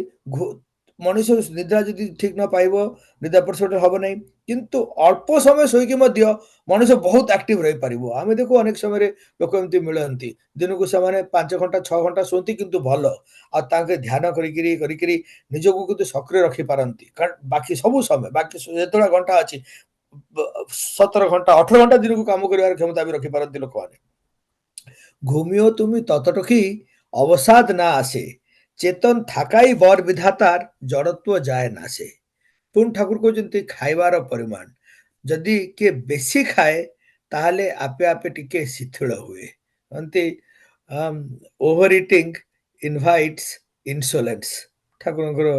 ମଣିଷ ନିଦ୍ରା ଯଦି ଠିକ ନ ପାଇବ, ନିଦ୍ରା ଏପଟ ସେପଟ ହବ ନାହିଁ। କିନ୍ତୁ ଅଳ୍ପ ସମୟ ଶୋଇକି ମଧ୍ୟ ମଣିଷ ବହୁତ ଆକ୍ଟିଭ ରହିପାରିବ। ଆମେ ଦେଖୁ ଅନେକ ସମୟରେ ଲୋକ ଏମିତି ମିଳନ୍ତି, ଦିନକୁ ସେମାନେ 5 ଘଣ୍ଟା 6 ଘଣ୍ଟା ଶୁଅନ୍ତି, କିନ୍ତୁ ଭଲ। ଆଉ ତାଙ୍କେ ଧ୍ୟାନ କରିକିରି କରିକିରି ନିଜକୁ କିନ୍ତୁ ସକ୍ରିୟ ରଖିପାରନ୍ତି। କାରଣ ବାକି ସବୁ ସମୟ, ବାକି ଯେତେବେଳେ ଘଣ୍ଟା ଅଛି, 17 ଘଣ୍ଟା 18 ଘଣ୍ଟା ଦିନକୁ କାମ କରିବାର କ୍ଷମତା ବି ରଖିପାରନ୍ତି ଲୋକମାନେ। ঘুমিও তুমি ততটুকুই অবসাদ না আসে, চেতন থাকাই বর বিধাতার জড়ত্ব যায় নাসে। ପୁଣି ଠାକୁର କହୁଛନ୍ତି ଖାଇବାର ପରିମାଣ, ଯଦି କିଏ ବେଶୀ ଖାଏ ତାହେଲେ ଆପେ ଆପେ ଟିକେ ଶିଥିଳ ହୁଏ। କହନ୍ତି ଓଭର ଇଟିଂ ଇନଭାଇଟ୍ସ ଇନସୋଲେନ୍ସ। ଠାକୁରଙ୍କର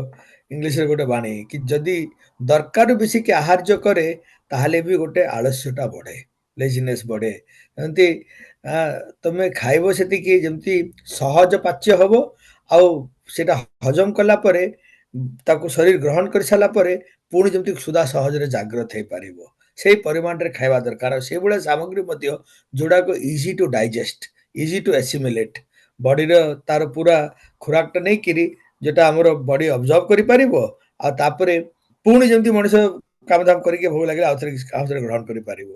ଇଂଲିଶରେ ଗୋଟେ ବାଣୀ କି ଯଦି ଦରକାରରୁ ବେଶୀ କି ଆହାର୍ଯ୍ୟ କରେ, ତାହେଲେ ବି ଗୋଟେ ଆଳସ୍ୟଟା ବଢ଼େ, ଲେଜିନେସ୍ ବଢ଼େ। ଏମିତି ତମେ ଖାଇବ ସେତିକି ଯେମିତି ସହଜ ପାଚ୍ୟ ହବ, ଆଉ ସେଇଟା ହଜମ କଲା ପରେ, ତାକୁ ଶରୀର ଗ୍ରହଣ କରିସାରିଲା ପରେ ପୁଣି ଯେମିତି ସୁଧା ସହଜରେ ଜାଗ୍ରତ ହେଇପାରିବ, ସେଇ ପରିମାଣରେ ଖାଇବା ଦରକାର। ଆଉ ସେଇଭଳିଆ ସାମଗ୍ରୀ ମଧ୍ୟ ଯୋଉଟାକ easy to digest, easy to assimilate, ବଡିର ତାର ପୁରା ଖୋରାକଟା ନେଇକିରି ଯୋଉଟା ଆମର ବଡି ଅବଜର୍ଭ କରିପାରିବ, ଆଉ ତାପରେ ପୁଣି ଯେମିତି ମଣିଷ କାମଦାମ କରିକି ଭୋଗ ଲାଗିଲେ ଆଉଥରେ ଗ୍ରହଣ କରିପାରିବ।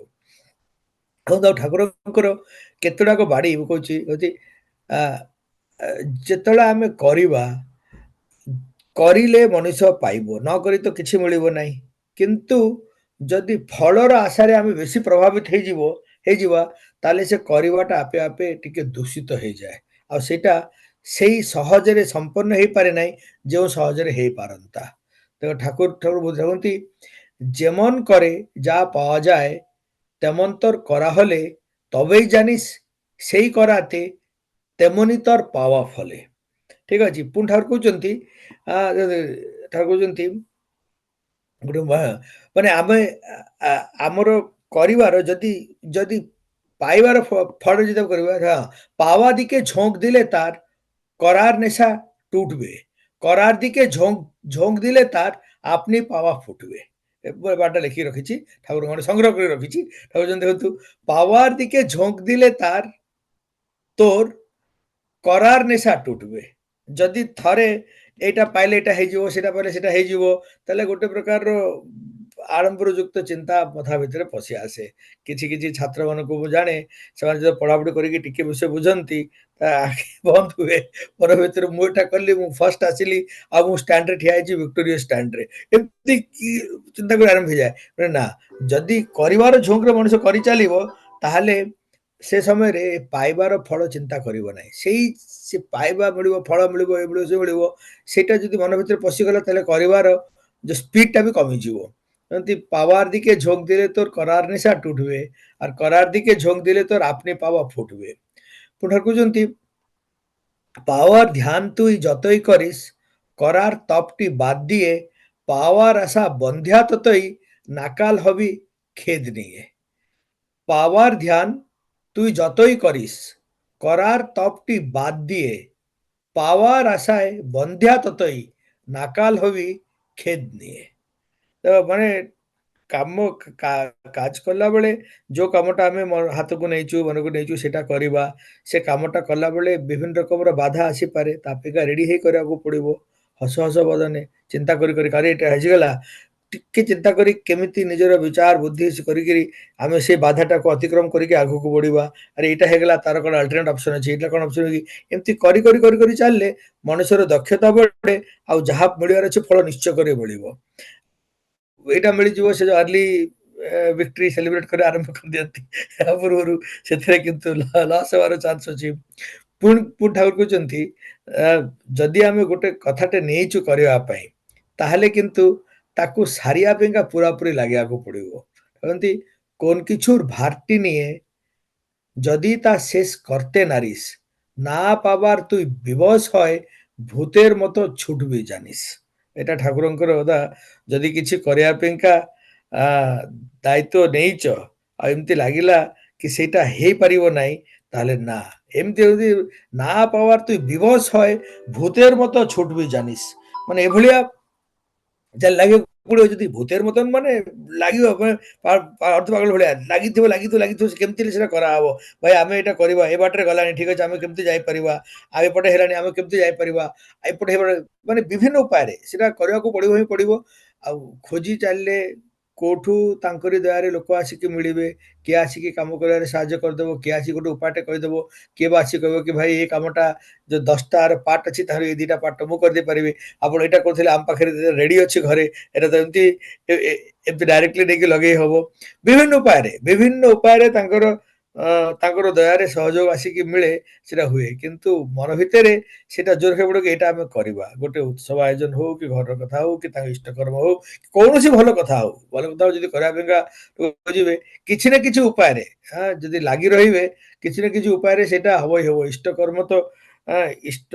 ଦେଖନ୍ତୁ ଆଉ ଠାକୁରଙ୍କର କେତେଗୁଡାକ ବାଣୀ ମୁଁ କହୁଛି ହଉଛି, ଆ ଆ, ଯେତେବେଳେ ଆମେ କରିବା, କରିଲେ ମଣିଷ ପାଇବ, ନ କରି ତ କିଛି ମିଳିବ ନାହିଁ। କିନ୍ତୁ ଯଦି ଫଳର ଆଶାରେ ଆମେ ବେଶୀ ପ୍ରଭାବିତ ହେଇଯିବା, ତାହେଲେ ସେ କରିବାଟା ଆପେ ଆପେ ଟିକେ ଦୂଷିତ ହେଇଯାଏ। ଆଉ ସେଇଟା ସେଇ ସହଜରେ ସମ୍ପନ୍ନ ହେଇପାରେ ନାହିଁ, ଯେଉଁ সহজরে ହେଇପାରନ୍ତା। দেখো ঠাকুর ঠাকুর বুঝাবন্তি, যেমন করে যা পাওয়া যায় তেমন তোর করা হলে, তবেই জানিস সেই করাতে তেমনি তোর পাওয়া ফলে। ঠিক ଅଛି। ପୁଣି ଠାକୁର କହୁଛନ୍ତି, ଠାକୁର କହୁଛନ୍ତି ଗୋଟେ ମାନେ ଆମେ ଆମର କରିବାର যদি যদি পাইবার ফল যদি କରିବା, হ্যাঁ, পাওয়া দিকে ঝোঁক দিলে তার করার নেশা টুটবে, করার দিকে ঝোঁক ঝোঁক দিলে তার আপনি পাওয়া ফুটবে। বারটা লেখিକି ରଖିଛି, ଠାକୁର ମାନେ ସଂଗ୍ରହ କରି ରଖିଛି। ଠାକୁର ଦେଖନ୍ତୁ, ପାୱାର দিকে ঝোঁক দিলে তার তোর କରାର ନେଶା ଟୁଟବେ। ଯଦି ଥରେ ଏଇଟା ପାଇଲେ ଏଇଟା ହେଇଯିବ, ସେଇଟା ପାଇଲେ ସେଇଟା ହେଇଯିବ, ତାହେଲେ ଗୋଟେ ପ୍ରକାରର ଆଡ଼ମ୍ବର ଯୁକ୍ତ ଚିନ୍ତା ମଥା ଭିତରେ ପଶି ଆସେ। କିଛି କିଛି ଛାତ୍ରମାନଙ୍କୁ ମୁଁ ଜାଣେ, ସେମାନେ ଯେତେବେଳେ ପଢ଼ାପଢ଼ି କରିକି ଟିକେ ବିଷୟ ବୁଝନ୍ତି, ତା ଆଖି ବନ୍ଦ ହୁଏ। ମନ ଭିତରେ ମୁଁ ଏଇଟା କଲି, ମୁଁ ଫର୍ଷ୍ଟ ଆସିଲି, ଆଉ ମୁଁ ଷ୍ଟାଣ୍ଡରେ ଠିଆ ହେଇଛି, ଭିକ୍ଟୋରିଆ ଷ୍ଟାଣ୍ଡରେ, ଏମିତି ଚିନ୍ତା କରି ଆରମ୍ଭ ହେଇଯାଏ। ନା, ଯଦି କରିବାର ଝୋଙ୍କରେ ମଣିଷ କରିଚାଲିବ, ତାହେଲେ ସେ ସମୟରେ ପାଇବାର ଫଳ ଚିନ୍ତା କରିବ ନାହିଁ। ସେ ପାଇବା ମିଳିବ, ଫଳ ମିଳିବ, ଏ ମିଳିବ, ସେ ମିଳିବ, ସେଇଟା ଯଦି ମନ ଭିତରେ ପଶିଗଲା, ତାହେଲେ କରିବାର যে স্পিডটা भी কমিଯିବ। এমতি পাওয়ার দিকে ঝোঁক দিলে তোর করার নেশা টুটবে, আর করার দিকে ঝোঁক দিলে তোর আপনি পাওয়া ফুটবে। পুনর কହୁଛନ୍ତି, পাওয়ার ধ্যান তুই যতই করিস, করার তপটি বাদ দিয়ে পাওয়ার আশা বন্ধ্যা ততই নাকাল হবি খেদ নিয়ে। পাওয়ার ধ্যান তুই যতই করিস, করার তপটি বাদ দিয়ে পাওয়ার আশায় বন্ধ্যা ততই নাকাল হবি খেদ নিয়ে। ତ ମାନେ କାମ କାଜ କଲା ବେଳେ ଯୋଉ କାମଟା ଆମେ ହାତକୁ ନେଇଛୁ ମନକୁ ନେଇଛୁ ସେଇଟା କରିବା। ସେ କାମଟା କଲା ବେଳେ ବିଭିନ୍ନ ରକମର ବାଧା ଆସିପାରେ ତା ଅପେକ୍ଷା ରେଡି ହେଇ କରିବାକୁ ପଡିବ। ହସ ହସ ବଦନେ ଚିନ୍ତା କରି କରି ଆରେ ଏଇଟା ହେଇଗଲା ଟିକେ ଚିନ୍ତା କରି କେମିତି ନିଜର ବିଚାର ବୁଦ୍ଧି କରିକିରି ଆମେ ସେ ବାଧାଟାକୁ ଅତିକ୍ରମ କରିକି ଆଗକୁ ବଢିବା। ଆରେ ଏଇଟା ହେଇଗଲା ତାର କଣ ଅଲ୍ଟରନେଟ୍ ଅପସନ ଅଛି ଏଇଟା କଣ ଅପସନ ଅଛି ଏମିତି କରି କରି କରି କରି ଚାଲିଲେ ମଣିଷର ଦକ୍ଷତା ବଢେ ଆଉ ଯାହା ମିଳିବାର ଅଛି ଫଳ ନିଶ୍ଚୟ କରି ମିଳିବ। ଏଇଟା ମିଳିଯିବ ସେ ଯୋଉ ଆର୍ଲି ଭିକ୍ଟ୍ରି ସେଲିବ୍ରେଟ କରି ଆରମ୍ଭ କରିଦିଅନ୍ତି ଏହା ପୂର୍ବରୁ ସେଥିରେ କିନ୍ତୁ ଲସ୍ ହେବାର ଚାନ୍ସ ଅଛି। ପୁଣି ଠାକୁର କହୁଛନ୍ତି ଯଦି ଆମେ ଗୋଟେ କଥାଟେ ନେଇଛୁ କରିବା ପାଇଁ ତାହେଲେ କିନ୍ତୁ ତାକୁ সারিয়া পাইকা পুরাপুরি লাগিବାକୁ পড়িব। কহନ୍ତି কোন কিছুর ভারটি নিয়ে যদি তা শেষ করতে নারিস না পাবার তুই বিবশ হয় ভূতের মতো ছুটবি জানিস। এটা ଠାକୁରଙ୍କର କଥା ଯଦି କିଛି କରିବା ପାଇଁକା ଦାୟିତ୍ୱ ନେଇଛ ଆଉ ଏମିତି ଲାଗିଲା କି ସେଇଟା ହେଇପାରିବ ନାହିଁ ତାହେଲେ ନା ଏମିତି ଯଦି ନା ପାୱାର ତୁଇ ବିବଶ হয় ভূতের মতো ছুটবি জানিস মানে এভଳିଆ ଯାହା ଲାଗିବାକୁ ପଡିବ ଯଦି ଭୂତେର ମତନ ମାନେ ଲାଗିବ ମାନେ ଅର୍ଥପାଗଳ ଭଳିଆ ଲାଗିଥିବ ଲାଗିଥିବ ଲାଗିଥିବ କେମିତି ହେଲେ ସେଟା କରାହବ। ଭାଇ ଆମେ ଏଇଟା କରିବା ଏ ବାଟରେ ଗଲାଣି ଠିକ ଅଛି ଆମେ କେମିତି ଯାଇପାରିବା ଆଉ ଏପଟେ ହେଲାଣି ଆମେ କେମିତି ଯାଇପାରିବା ଏପଟେ ମାନେ ବିଭିନ୍ନ ଉପାୟରେ ସେଟା କରିବାକୁ ପଡିବ ହିଁ ପଡିବ। ଆଉ ଖୋଜି ଚାଲିଲେ କୋଉଠୁ ତାଙ୍କରି ଦୟାରେ ଲୋକ ଆସିକି ମିଳିବେ। କିଏ ଆସିକି କାମ କରିବାରେ ସାହାଯ୍ୟ କରିଦେବ କିଏ ଆସିକି ଗୋଟେ ଉପାୟଟେ କହିଦେବ କିଏ ବା ଆସିକି କହିବ କି ଭାଇ ଏଇ କାମଟା ଯୋଉ 10ଟାର ପାର୍ଟ ଅଛି ତାହାର ଏଇ 2ଟା ପାର୍ଟ ମୁଁ କରିଦେଇ ପାରିବି ଆପଣ ଏଇଟା କରୁଥିଲେ ଆମ ପାଖରେ ରେଡି ଅଛି ଘରେ ଏଟା ତ ଏମିତି ଏମିତି ଡାଇରେକ୍ଟଲି ନେଇକି ଲଗେଇ ହବ। ବିଭିନ୍ନ ଉପାୟରେ ତାଙ୍କର ଦୟାରେ ସହଯୋଗ ଆସିକି ମିଳେ ସେଟା ହୁଏ କିନ୍ତୁ ମନ ଭିତରେ ସେଟା ଜୋର ହେଇ ପଡେ କି ଏଇଟା ଆମେ କରିବା ଗୋଟେ ଉତ୍ସବ ଆୟୋଜନ ହଉ କି ଘରର କଥା ହଉ କି ତାଙ୍କ ଇଷ୍ଟକର୍ମ ହଉ କୌଣସି ଭଲ କଥା ହଉ ଯଦି କରିବା ପାଇଁକା ଯିବେ କିଛି ନା କିଛି ଉପାୟରେ ଯଦି ଲାଗି ରହିବେ କିଛି ନା କିଛି ଉପାୟରେ ସେଇଟା ହବ ହିଁ ହବ। ଇଷ୍ଟକର୍ମ ତ ଇଷ୍ଟ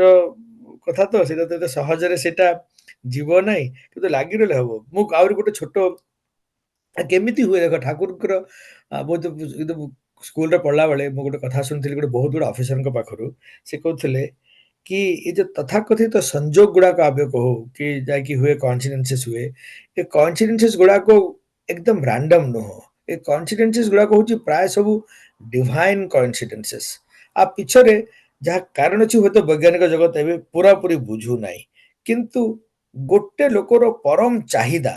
କଥା ତ ସେଇଟା ତ ଏତେ ସହଜରେ ସେଇଟା ଯିବ ନାହିଁ କିନ୍ତୁ ଲାଗି ରହିଲେ ହବ। ମୁଁ ଆହୁରି ଗୋଟେ ଛୋଟ କେମିତି ହୁଏ ଦେଖ ଠାକୁରଙ୍କର ବହୁତ ସ୍କୁଲରେ ପଢିଲା ବେଳେ ମୁଁ ଗୋଟେ କଥା ଶୁଣିଥିଲି ଗୋଟେ ବହୁତ ବଡ ଅଫିସରଙ୍କ ପାଖରୁ ସେ କହୁଥିଲେ କି ଏ ଯୋଉ ତଥାକଥିତ ସଂଯୋଗ ଗୁଡାକ ଆମେ କହୁ କି ଯାଇକି ହୁଏ କନସିଡେନ୍ସେସ୍ ହୁଏ ଏ କନସିଡେନ୍ସେସ୍ ଗୁଡାକ एकदम ରାଣ୍ଡମ ନୁହଁ। ଏ କନସିଡେନ୍ସେସ୍ ଗୁଡାକ ହଉଛି ପ୍ରାୟ ସବୁ ଡିଭାଇନ କନସିଡେନ୍ସେସ୍। ଆ ପିଛରେ ଯାହା କାରଣ ଅଛି ହୁଏତ ବୈଜ୍ଞାନିକ ଜଗତ ଏବେ ପୁରାପୁରି ବୁଝୁନାହିଁ କିନ୍ତୁ ଗୋଟେ ଲୋକର ପରମ ଚାହିଦା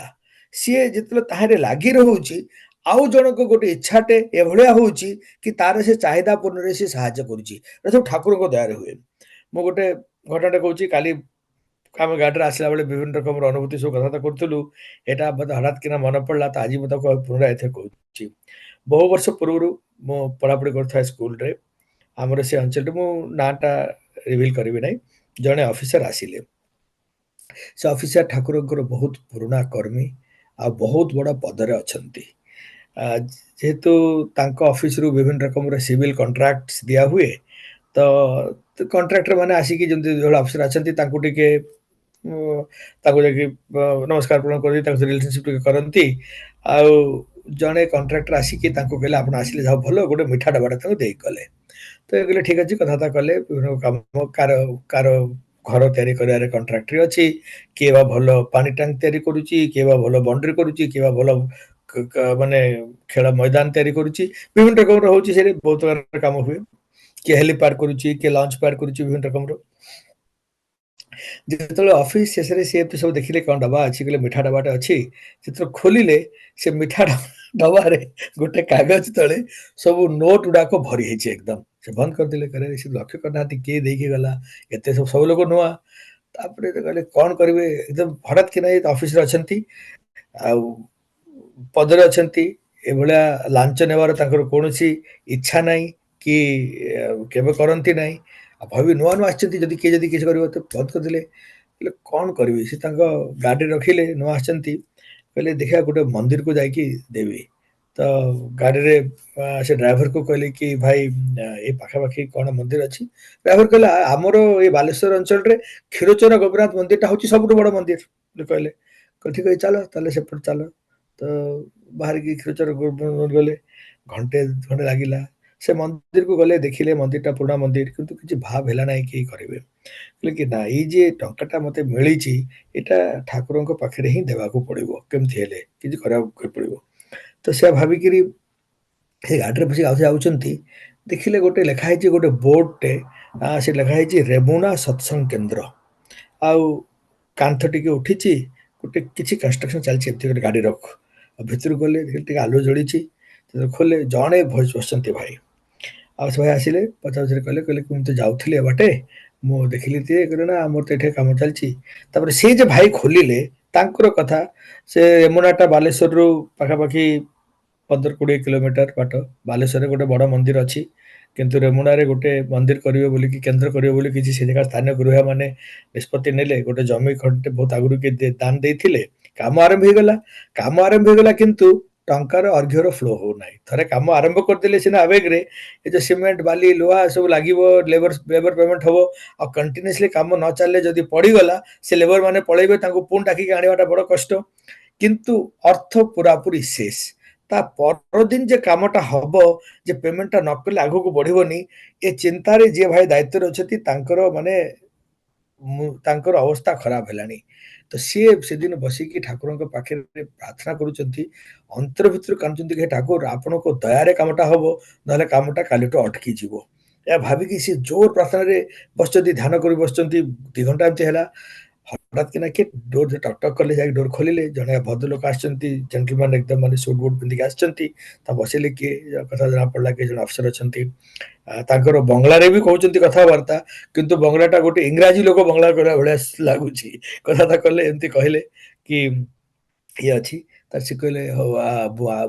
ସିଏ ଯେତେବେଳେ ତାହାରେ ଲାଗି ରହୁଛି ଆଉ ଜଣକ ଗୋଟେ ଇଚ୍ଛାଟେ ଏଭଳିଆ ହଉଛି କି ତାର ସେ ଚାହିଦା ପୂର୍ଣ୍ଣରେ ସେ ସାହାଯ୍ୟ କରୁଛି ଏଟା ସବୁ ଠାକୁରଙ୍କ ଦୟାରେ ହୁଏ। ମୁଁ ଗୋଟେ ଘଟଣାଟେ କହୁଛି କାଲି ଆମେ ଗାଡ଼ିରେ ଆସିଲା ବେଳେ ବିଭିନ୍ନ ରକମର ଅନୁଭୂତି ସବୁ କଥାବାର୍ତ୍ତା କରୁଥିଲୁ ଏଟା ମୋତେ ହଠାତ୍ କିନା ମନେ ପଡିଲା ତ ଆଜି ମୁଁ ତାକୁ ପୁନରାୟ ଏଥିରେ କହୁଛି। ବହୁ ବର୍ଷ ପୂର୍ବରୁ ମୁଁ ପଢାପଢି କରୁଥିବା ସ୍କୁଲରେ ଆମର ସେ ଅଞ୍ଚଳରେ ମୁଁ ନାଁଟା ରିଭିଲ କରିବି ନାହିଁ ଜଣେ ଅଫିସର ଆସିଲେ। ସେ ଅଫିସର ଠାକୁରଙ୍କର ବହୁତ ପୁରୁଣା କର୍ମୀ ଆଉ ବହୁତ ବଡ ପଦରେ ଅଛନ୍ତି। ଯେହେତୁ ତାଙ୍କ ଅଫିସରୁ ବିଭିନ୍ନ ରକମର ସିଭିଲ କଣ୍ଟ୍ରାକ୍ଟ ଦିଆ ହୁଏ ତ କଣ୍ଟ୍ରାକ୍ଟର ମାନେ ଆସିକି ଯେମିତି ଯୋଉ ଅଫିସର ଅଛନ୍ତି ତାଙ୍କୁ ଟିକେ ତାଙ୍କୁ ଯାଇକି ନମସ୍କାର ପ୍ରଣାମ କରି ତାଙ୍କ ରିଲେସନସିପ ଟିକେ କରନ୍ତି। ଆଉ ଜଣେ କଣ୍ଟ୍ରାକ୍ଟର ଆସିକି ତାଙ୍କୁ କହିଲେ ଆପଣ ଆସିଲେ ଯାହା ଭଲ ଗୋଟେ ମିଠା ଡବାଟା ତାଙ୍କୁ ଦେଇକି ଗଲେ। ତ ଏ କହିଲେ ଠିକ ଅଛି କଥାବାର୍ତ୍ତା କଲେ ବିଭିନ୍ନ କାମ କାର କାର ଘର ତିଆରି କରିବାରେ କଣ୍ଟ୍ରାକ୍ଟରି ଅଛି କିଏ ବା ଭଲ ପାଣି ଟ୍ୟାଙ୍କ ତିଆରି କରୁଛି କିଏ ବା ଭଲ ବାଉଣ୍ଡ୍ରି କରୁଛି କିଏ ବା ଭଲ ମାନେ ଖେଳ ମଇଦାନ ତିଆରି କରୁଛି ବିଭିନ୍ନ ରକମର ହଉଛି ସେଠି ବହୁତ ପ୍ରକାର କାମ ହୁଏ। କିଏ ହେଲିପ୍ୟାଡ କରୁଛି କିଏ ଲଞ୍ଚ ପ୍ୟାଡ କରୁଛି ବିଭିନ୍ନ ରକମର। ଯେତେବେଳେ ଅଫିସ ଶେଷରେ ସିଏ ଏମିତି ସବୁ ଦେଖିଲେ କଣ ଡବା ଅଛି କହିଲେ ମିଠା ଡବାଟେ ଅଛି ଯେତେବେଳେ ଖୋଲିଲେ ସେ ମିଠା ଡବାରେ ଗୋଟେ କାଗଜ ତଳେ ସବୁ ନୋଟ ଗୁଡାକ ଭରି ହେଇଛି ଏକଦମ ସେ ବନ୍ଦ କରିଦେଲେ କହିଲେ ସେ ଲକ୍ଷ୍ୟ କରିନାହାନ୍ତି କିଏ ଦେଇକି ଗଲା ଏତେ ସବୁ ଲୋକ ନୂଆ। ତାପରେ କହିଲେ କଣ କରିବେ ଏକଦମ ହଠାତ୍ କିନା ଅଫିସରେ ଅଛନ୍ତି ଆଉ ପଦରେ ଅଛନ୍ତି ଏଭଳିଆ ଲାଞ୍ଚ ନେବାର ତାଙ୍କର କୌଣସି ଇଚ୍ଛା ନାହିଁ କି କେବେ କରନ୍ତି ନାହିଁ। ଆଉ ଭାବି ନୂଆ ନୂଆ ଆସିଛନ୍ତି ଯଦି କିଏ ଯଦି କିଛି କରିବ ତ ବନ୍ଦ କରିଦେଲେ। କହିଲେ କଣ କରିବି ସେ ତାଙ୍କ ଗାଡିରେ ରଖିଲେ ନୂଆ ଆସିଛନ୍ତି କହିଲେ ଦେଖିବା ଗୋଟେ ମନ୍ଦିରକୁ ଯାଇକି ଦେବି। ତ ଗାଡ଼ିରେ ସେ ଡ୍ରାଇଭରକୁ କହିଲେ କି ଭାଇ ଏ ପାଖାପାଖି କଣ ମନ୍ଦିର ଅଛି? ଡ୍ରାଇଭର କହିଲା ଆମର ଏ ବାଲେଶ୍ୱର ଅଞ୍ଚଳରେ କ୍ଷୀରଚୋରା ଗୋପୀନାଥ ମନ୍ଦିରଟା ହଉଛି ସବୁଠୁ ବଡ଼ ମନ୍ଦିର ବୋଲି କହିଲେ। କହିଲେ ଠିକ୍ ଅଛି ଚାଲ ତାହେଲେ ସେପଟେ ଚାଲ। ତ ବାହାରିକି କ୍ଷୀରଚୋରା ଗୋପୀନାଥ ମନ୍ଦିର ଗଲେ। ଘଣ୍ଟେ ଖଣ୍ଡେ ଲାଗିଲା। ସେ ମନ୍ଦିରକୁ ଗଲେ ଦେଖିଲେ ମନ୍ଦିରଟା ପୁରୁଣା ମନ୍ଦିର କିନ୍ତୁ କିଛି ଭାବ ହେଲା ନାହିଁ କି କରିବେ। କହିଲେ କି ନା ଏଇ ଯେ ଟଙ୍କାଟା ମୋତେ ମିଳିଛି ଏଇଟା ଠାକୁରଙ୍କ ପାଖରେ ହିଁ ଦେବାକୁ ପଡ଼ିବ କେମିତି ହେଲେ କିଛି କରିବାକୁ ପଡ଼ିବ। ତ ସେୟା ଭାବିକିରି ସେ ଗାଡ଼ିରେ ବସିକି ଆଉଥରେ ଯାଉଛନ୍ତି ଦେଖିଲେ ଗୋଟେ ଲେଖା ହେଇଛି ଗୋଟେ ବୋର୍ଡ଼ଟେ ସେ ଲେଖା ହେଇଛି ରେମୁଣା ସତ୍ସଙ୍ଗ କେନ୍ଦ୍ର। ଆଉ କାନ୍ଥ ଟିକେ ଉଠିଛି ଗୋଟେ କିଛି କନଷ୍ଟ୍ରକ୍ସନ ଚାଲିଛି ଏମିତି ଗୋଟେ ଗାଡ଼ି ରଖ। ଆଉ ଭିତରକୁ ଗଲେ ଦେଖିଲେ ଟିକେ ଆଲୁଅ ଜଳିଛି। ଯେତେବେଳେ ଖୋଲିଲେ ଜଣେ ବସିଛନ୍ତି ଭାଇ। ଆଉ ସେ ଭାଇ ଆସିଲେ ପଚାରୁଥିଲେ କହିଲେ କି ମୁଁ ତ ଯାଉଥିଲି ଏ ବାଟେ ମୁଁ ଦେଖିଲି ଯେ କହିଲେ ନା ଆମର ତ ଏଠି କାମ ଚାଲିଛି। ତାପରେ ସେ ଯେ ଭାଇ ଖୋଲିଲେ ତାଙ୍କର କଥା ସେ ରେମୁଣାଟା ବାଲେଶ୍ୱରରୁ ପାଖାପାଖି 15-20 କିଲୋମିଟର ବାଟ। ବାଲେଶ୍ୱରରେ ଗୋଟେ ବଡ଼ ମନ୍ଦିର ଅଛି। କିନ୍ତୁ ରେମୁଣାରେ ଗୋଟେ ମନ୍ଦିର କରିବେ ବୋଲିକି କେନ୍ଦ୍ର କରିବେ ବୋଲି କିଛି ସେ ଜାଗାର ସ୍ଥାନୀୟ ଗୃହମାନେ ନିଷ୍ପତ୍ତି ନେଲେ। ଗୋଟେ ଜମି ଖଣ୍ଡେ ବହୁତ ଆଗରୁ କିଏ ଦାନ ଦେଇଥିଲେ। କାମ ଆରମ୍ଭ ହେଇଗଲା। କାମ ଆରମ୍ଭ ହେଇଗଲା କିନ୍ତୁ ଟଙ୍କାର ଅର୍ଘ୍ୟର ଫ୍ଲୋ ହଉନାହିଁ। ଥରେ କାମ ଆରମ୍ଭ କରିଦେଲେ ସିନା ଆବେଗରେ ଏ ଯୋଉ ସିମେଣ୍ଟ, ବାଲି, ଲୁହା ସବୁ ଲାଗିବ, ଲେବର ପେମେଣ୍ଟ ହବ। ଆଉ କଣ୍ଟିନ୍ୟୁଅସଲି କାମ ନ ଚାଲିଲେ ଯଦି ପଡ଼ିଗଲା ସେ ଲେବର ମାନେ ପଳେଇବେ ତାଙ୍କୁ ପୁଣି ଡାକିକି ଆଣିବାଟା ବଡ଼ କଷ୍ଟ। କିନ୍ତୁ ଅର୍ଥ ପୁରାପୁରି ଶେଷ। ତା ପରଦିନ ଯେ କାମଟା ହବ ଯେ ପେମେଣ୍ଟଟା ନ କଲେ ଆଗକୁ ବଢ଼ିବନି ଏ ଚିନ୍ତାରେ ଯିଏ ଭାଇ ଦାୟିତ୍ୱରେ ଅଛନ୍ତି ତାଙ୍କର ମାନେ ତାଙ୍କର ଅବସ୍ଥା ଖରାପ ହେଲାଣି। ତ ସିଏ ସେଦିନ ବସିକି ଠାକୁରଙ୍କ ପାଖରେ ପ୍ରାର୍ଥନା କରୁଛନ୍ତି। ଅନ୍ତର ଭିତରୁ କାନ୍ଦୁଛନ୍ତି କି ହେ ଠାକୁର ଆପଣଙ୍କ ଦୟାରେ କାମଟା ହବ ନହେଲେ କାମଟା କାଲିଠୁ ଅଟକି ଯିବ। ଏହା ଭାବିକି ସେ ଜୋର ପ୍ରାର୍ଥନାରେ ବସିଛନ୍ତି ଧ୍ୟାନ କରି ବସିଛନ୍ତି 2 ଘଣ୍ଟା ଏମିତି ହେଲା। ହଠାତ୍ କିନା କିଏ ଡୋର ଟକ୍ ଟକ୍ କଲେ ଯାଇକି ଡୋର ଖୋଲିଲେ। ଜଣେ ଭଦ୍ରଲୋକ ଆସିଛନ୍ତି ଜେଣ୍ଟଲମ୍ୟାନ ଏକଦମ ମାନେ ସୁଟ ବୁଟ ପିନ୍ଧିକି ଆସିଛନ୍ତି। ତା ବସିଲେ କିଏ କଥା ଜଣା ପଡ଼ିଲା କି ଜଣେ ଅଫିସର ଅଛନ୍ତି। ତାଙ୍କର ବଙ୍ଗଳାରେ ବି କହୁଛନ୍ତି କଥାବାର୍ତ୍ତା କିନ୍ତୁ ବଙ୍ଗଳାଟା ଗୋଟେ ଇଂରାଜୀ ଲୋକ ବଙ୍ଗଳା କହିଲା ଭଳିଆ ଲାଗୁଛି। କଥାବାର୍ତ୍ତା କଲେ ଏମିତି କହିଲେ କି ଇଏ ଅଛି। ତାର ସେ କହିଲେ ହଉ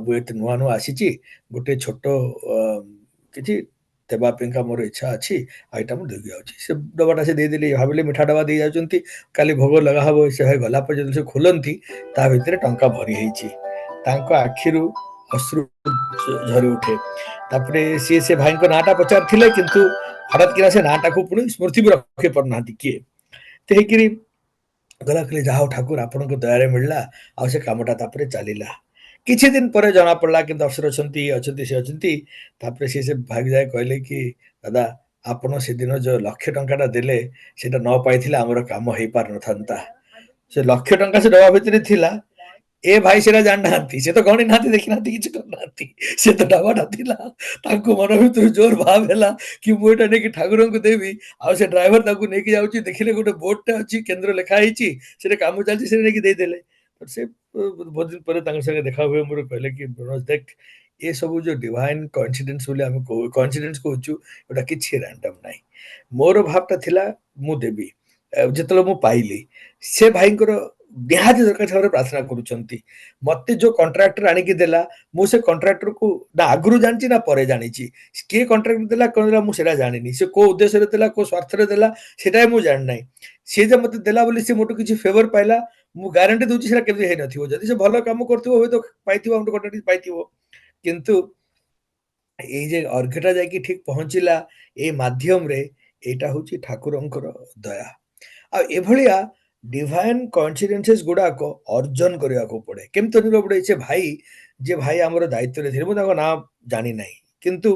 ମୁଁ ଏତେ ନୂଆ ନୂଆ ଆସିଛି ଗୋଟେ ଛୋଟ କିଛି ଦେବା ପାଇଁକା ମୋର ଇଚ୍ଛା ଅଛି ଆଉ ଏଇଟା ମୁଁ ଦେଇକି ଯାଉଛି। ସେ ଡବାଟା ସେ ଦେଇଦେଲି ଭାବିଲେ ମିଠା ଡବା ଦେଇ ଯାଉଛନ୍ତି କାଲି ଭୋଗ ଲଗା ହବ। ସେ ଭାଇ ଗଲା ପରେ ଯେତେବେଳେ ସେ ଖୋଲନ୍ତି ତା ଭିତରେ ଟଙ୍କା ଭରି ହେଇଛି। ତାଙ୍କ ଆଖିରୁ ଅଶ୍ରୁ ଝରି ଉଠେ। ତାପରେ ସିଏ ସେ ଭାଇଙ୍କ ନାଁଟା ପଚାରିଥିଲେ କିନ୍ତୁ ହଠାତ୍ କିନା ସେ ନାଁଟାକୁ ପୁଣି ସ୍ମୃତି ବି ରଖି ପାରୁନାହାନ୍ତି କିଏ। ତ ହେଇକିରି ଗଲା କହିଲେ ଯାହା ହଉ ଠାକୁର ଆପଣଙ୍କ ଦୟାରେ ମିଳିଲା ଆଉ ସେ କାମଟା ତାପରେ ଚାଲିଲା। କିଛି ଦିନ ପରେ ଜଣା ପଡ଼ିଲା କିନ୍ତୁ ଅଫିସର ଅଛନ୍ତି ଅଛନ୍ତି ସେ ଅଛନ୍ତି। ତାପରେ ସେ ଭାଇ ଯାଏ କହିଲେ କି ଦାଦା ଆପଣ ସେଦିନ ଯୋଉ 1,00,000 ଟଙ୍କାଟା ଦେଲେ ସେଇଟା ନ ପାଇଥିଲେ ଆମର କାମ ହେଇପାରିନଥାନ୍ତା। ସେ 1,00,000 ଟଙ୍କା ସେ ଡବା ଭିତରେ ଥିଲା। ଏ ଭାଇ ସେଇଟା ଜାଣିନାହାନ୍ତି। ସେ ତ ଗଣି ନାହାନ୍ତି ଦେଖିନାହାନ୍ତି କିଛି କରିନାହାନ୍ତି। ସେ ତ ଡବାଟା ଥିଲା। ତାଙ୍କ ମନ ଭିତରୁ ଜୋର ଭାବ ହେଲା କି ମୁଁ ଏଇଟା ନେଇକି ଠାକୁରଙ୍କୁ ଦେବି। ଆଉ ସେ ଡ୍ରାଇଭର ତାକୁ ନେଇକି ଯାଉଛି ଦେଖିଲେ ଗୋଟେ ବୋର୍ଡଟା ଅଛି କେନ୍ଦ୍ର ଲେଖା ହେଇଛି ସେଟା କାମ ଚାଲିଛି ସେଟା ନେଇକି ଦେଇଦେଲେ। ସେ ବହୁତ ଦିନ ପରେ ତାଙ୍କ ସାଙ୍ଗେ ଦେଖା ହୁଏ ମୋର କହିଲେ କି ମନୋଜ ଦେଖ ଏ ସବୁ ଯୋଉ ଡିଭାଇନ କୋଇନ୍ସିଡେନ୍ସ ବୋଲି ଆମେ କୋଇନ୍ସିଡେନ୍ସ କହୁଛୁ ଏଟା କିଛି ରାଣ୍ଡମ ନାହିଁ। ମୋର ଭାବଟା ଥିଲା ମୁଁ ଦେବି। ଯେତେବେଳେ ମୁଁ ପାଇଲି ସେ ଭାଇଙ୍କର ନିହାତି ଦରକାର ଭାବରେ ପ୍ରାର୍ଥନା କରୁଛନ୍ତି। ମତେ ଯୋଉ କଣ୍ଟ୍ରାକ୍ଟର ଆଣିକି ଦେଲା ମୁଁ ସେ କଣ୍ଟ୍ରାକ୍ଟରକୁ ନା ଆଗରୁ ଜାଣିଛି ନା ପରେ ଜାଣିଛି। କିଏ କଣ୍ଟ୍ରାକ୍ଟ ଦେଲା କଣ ଦେଲା ମୁଁ ସେଇଟା ଜାଣିନି। ସେ କୋଉ ଉଦ୍ଦେଶ୍ୟରେ ଦେଲା କୋଉ ସ୍ୱାର୍ଥରେ ଦେଲା ସେଇଟା ମୁଁ ଜାଣିନାହିଁ। ସିଏ ଯେ ମତେ ଦେଲା ବୋଲି ସେ ମୋଠୁ କିଛି ଫେଭର ପାଇଲା ମୁଁ ଗ୍ୟାରେଣ୍ଟି ଦଉଛି ସେଇଟା କେବେ ହେଇନଥିବ। ଯଦି ସେ ଭଲ କାମ କରୁଥିବ ହୁଏତ ପାଇଥିବ ଆମଠୁ କଣ୍ଟ୍ରାକ୍ଟ ପାଇଥିବ। କିନ୍ତୁ ଏଇ ଯେ ଅର୍ଘ୍ୟଟା ଯାଇକି ଠିକ ପହଞ୍ଚିଲା ଏଇ ମାଧ୍ୟମରେ ଏଇଟା ହଉଛି ଠାକୁରଙ୍କର ଦୟା। ଆଉ ଏଭଳିଆ ଡିଭାଇନ କୋଇନ୍ସିଡେନ୍ସେସ ଗୁଡାକ ଅର୍ଜନ କରିବାକୁ ପଡେ। କେମିତି ଅର୍ଜନ କରିବାକୁ ପଡେ? ସେ ଭାଇ ଯେ ଭାଇ ଆମର ଦାୟିତ୍ୱରେ ଥିଲେ ମୁଁ ତାଙ୍କ ନାଁ ଜାଣିନାହିଁ। କିନ୍ତୁ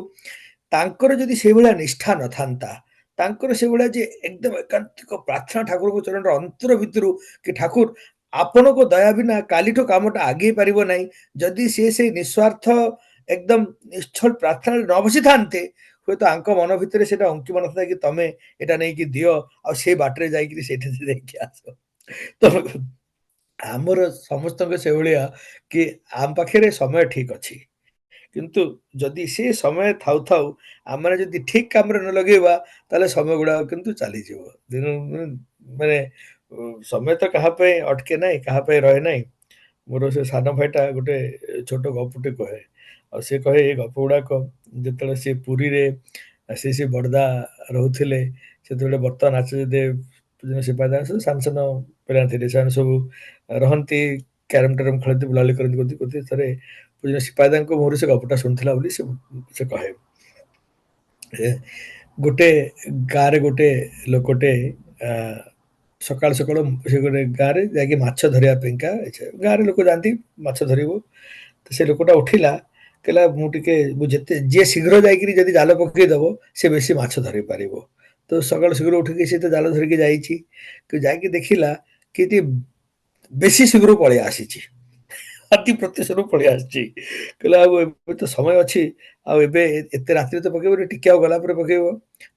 ତାଙ୍କର ଯଦି ସେଇଭଳିଆ ନିଷ୍ଠା ନଥାନ୍ତା ତାଙ୍କର ସେଇଭଳିଆ ଯେ ଏକଦମ ଏକାନ୍ତିକ ପ୍ରାର୍ଥନା ଠାକୁରଙ୍କ ଚରଣର ଅନ୍ତର ଭିତରୁ କି ଠାକୁର ଆପଣଙ୍କ ଦୟା ବିନା କାଲିଠୁ କାମଟା ଆଗେଇ ପାରିବ ନାହିଁ। ଯଦି ସିଏ ସେଇ ନିଃସ୍ୱାର୍ଥ ଏକଦମ ନିଶ୍ଚଳ ପ୍ରାର୍ଥନାରେ ନ ବସିଥାନ୍ତେ ହୁଏତ ଆଙ୍କ ମନ ଭିତରେ ସେଇଟା ଅଙ୍କିମ ନଥାଏ କି ତମେ ଏଇଟା ନେଇକି ଦିଅ ଆଉ ସେଇ ବାଟରେ ଯାଇକିରି ସେଇଠି ଦେଇକି ଆସ। ତ ଆମର ସମସ୍ତଙ୍କ ସେଇଭଳିଆ କି ଆମ ପାଖରେ ସମୟ ଠିକ ଅଛି। କିନ୍ତୁ ଯଦି ସେ ସମୟ ଥାଉ ଥାଉ ଆମେ ଯଦି ଠିକ କାମରେ ନ ଲଗେଇବା ତାହେଲେ ସମୟ ଗୁଡାକ କିନ୍ତୁ ଚାଲିଯିବ। ଦିନ ମାନେ ସମୟ ତ କାହା ପାଇଁ ଅଟକେ ନାହିଁ କାହା ପାଇଁ ରହେ ନାହିଁ। ମୋର ସେ ସାନ ଭାଇଟା ଗୋଟେ ଛୋଟ ଗପଟେ କହେ। ଆଉ ସେ କହେ ଏ ଗପ ଗୁଡାକ ଯେତେବେଳେ ସେ ପୁରୀରେ ସେ ବଡଦା ରହୁଥିଲେ ସେତେବେଳେ ବର୍ତ୍ତମାନ ଆଚାର୍ଯ୍ୟଦେବ ସେବାଦାନ ସବୁ ସାନ ସାନ ପିଲା ଥିଲେ ସେମାନେ ସବୁ ରହନ୍ତି କ୍ୟାରମ ଟେରମ ଖେଳନ୍ତି ବୁଲାବୁଲି କରନ୍ତି ଥରେ ସିପାଦାଙ୍କ ମୁହଁରୁ ସେ ଗପଟା ଶୁଣିଥିଲା ବୋଲି ସେ କହେ। ଏ ଗୋଟେ ଗାଁରେ ଗୋଟେ ଲୋକଟେ ଆ ସକାଳୁ ସକାଳୁ ସେ ଗୋଟେ ଗାଁରେ ଯାଇକି ମାଛ ଧରିବା ପାଇଁକା ଗାଁରେ ଲୋକ ଯାଆନ୍ତି ମାଛ ଧରିବୁ। ତ ସେ ଲୋକଟା ଉଠିଲା କହିଲା ମୁଁ ଯେତେ ଯିଏ ଶୀଘ୍ର ଯାଇକିରି ଯଦି ଜାଲ ପକେଇଦବ ସେ ବେଶୀ ମାଛ ଧରି ପାରିବ। ତ ସକାଳୁ ଶୀଘ୍ର ଉଠିକି ସେ ତ ଜାଲ ଧରିକି ଯାଇଛି। ଯାଇକି ଦେଖିଲା କି ବେଶୀ ଶୀଘ୍ର ପଳେଇ ଆସିଛି। ଅତି ପ୍ରତିଶତ ପଳେଇ ଆସିଛି। କହିଲା ଆଉ ଏବେ ତ ସମୟ ଅଛି। ଆଉ ଏବେ ଏତେ ରାତିରେ ତ ପକେଇବନି ଟିକେ ଆଉ ଗଲା ପରେ ପକେଇବ।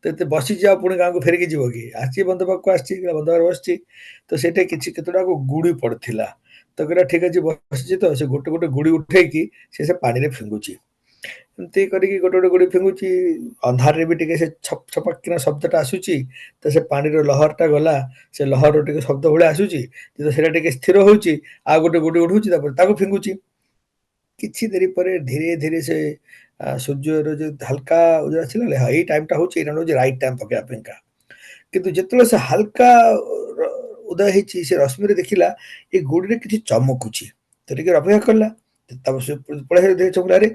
ତ ଏତେ ବସିଛି ଆଉ ପୁଣି ଗାଁକୁ ଫେରିକି ଯିବ କି? ଆସିଛି ବନ୍ଧ ପାଖକୁ ଆସିଛି ବନ୍ଧ ପାଖରେ ବସିଛି। ତ ସେଇଠି କିଛି କେତେଟାକୁ ଗୁଡ଼ି ପଡ଼ିଥିଲା। ତ କହିଲା ଠିକ ଅଛି ବସିଛି ତ ସେ ଗୋଟେ ଗୋଟେ ଗୁଡ଼ି ଉଠେଇକି ସେ ପାଣିରେ ଫିଙ୍ଗୁଛି। ଏମିତି କରିକି ଗୋଟେ ଗୋଟେ ଗୁଡ଼ି ଫିଙ୍ଗୁଛି। ଅନ୍ଧାରରେ ବି ଟିକେ ସେ ଛପ ଛପକ କିନା ଶବ୍ଦଟା ଆସୁଛି। ତ ସେ ପାଣିର ଲହରଟା ଗଲା। ସେ ଲହରର ଟିକେ ଶବ୍ଦ ଭଳିଆ ଆସୁଛି। ଯେତେବେଳେ ସେଇଟା ଟିକେ ସ୍ଥିର ହଉଛି ଆଉ ଗୋଟେ ଗୁଡ଼ି ଉଠୁଛି ତାପରେ ତାକୁ ଫିଙ୍ଗୁଛି। କିଛି ଦେରି ପରେ ଧୀରେ ଧୀରେ ସେ ସୂର୍ଯ୍ୟର ଯୋଉ ହାଲକା ଉଦୟ ଆସିଲା ଏଇ ଟାଇମଟା ହଉଛି ଏଇଟା ହଉଛି ରାଇଟ ଟାଇମ ପକେଇବା ପାଇଁକା। କିନ୍ତୁ ଯେତେବେଳେ ସେ ହାଲକା ଉଦୟ ହେଇଛି ସେ ରଶ୍ମିରେ ଦେଖିଲା ଏ ଗୁଡ଼ିରେ କିଛି ଚମକୁଛି। ତ ଟିକେ ଅପେକ୍ଷା କଲା। ତାପରେ ସେ ପଳେଇ ଚମକିଲା ଆରେ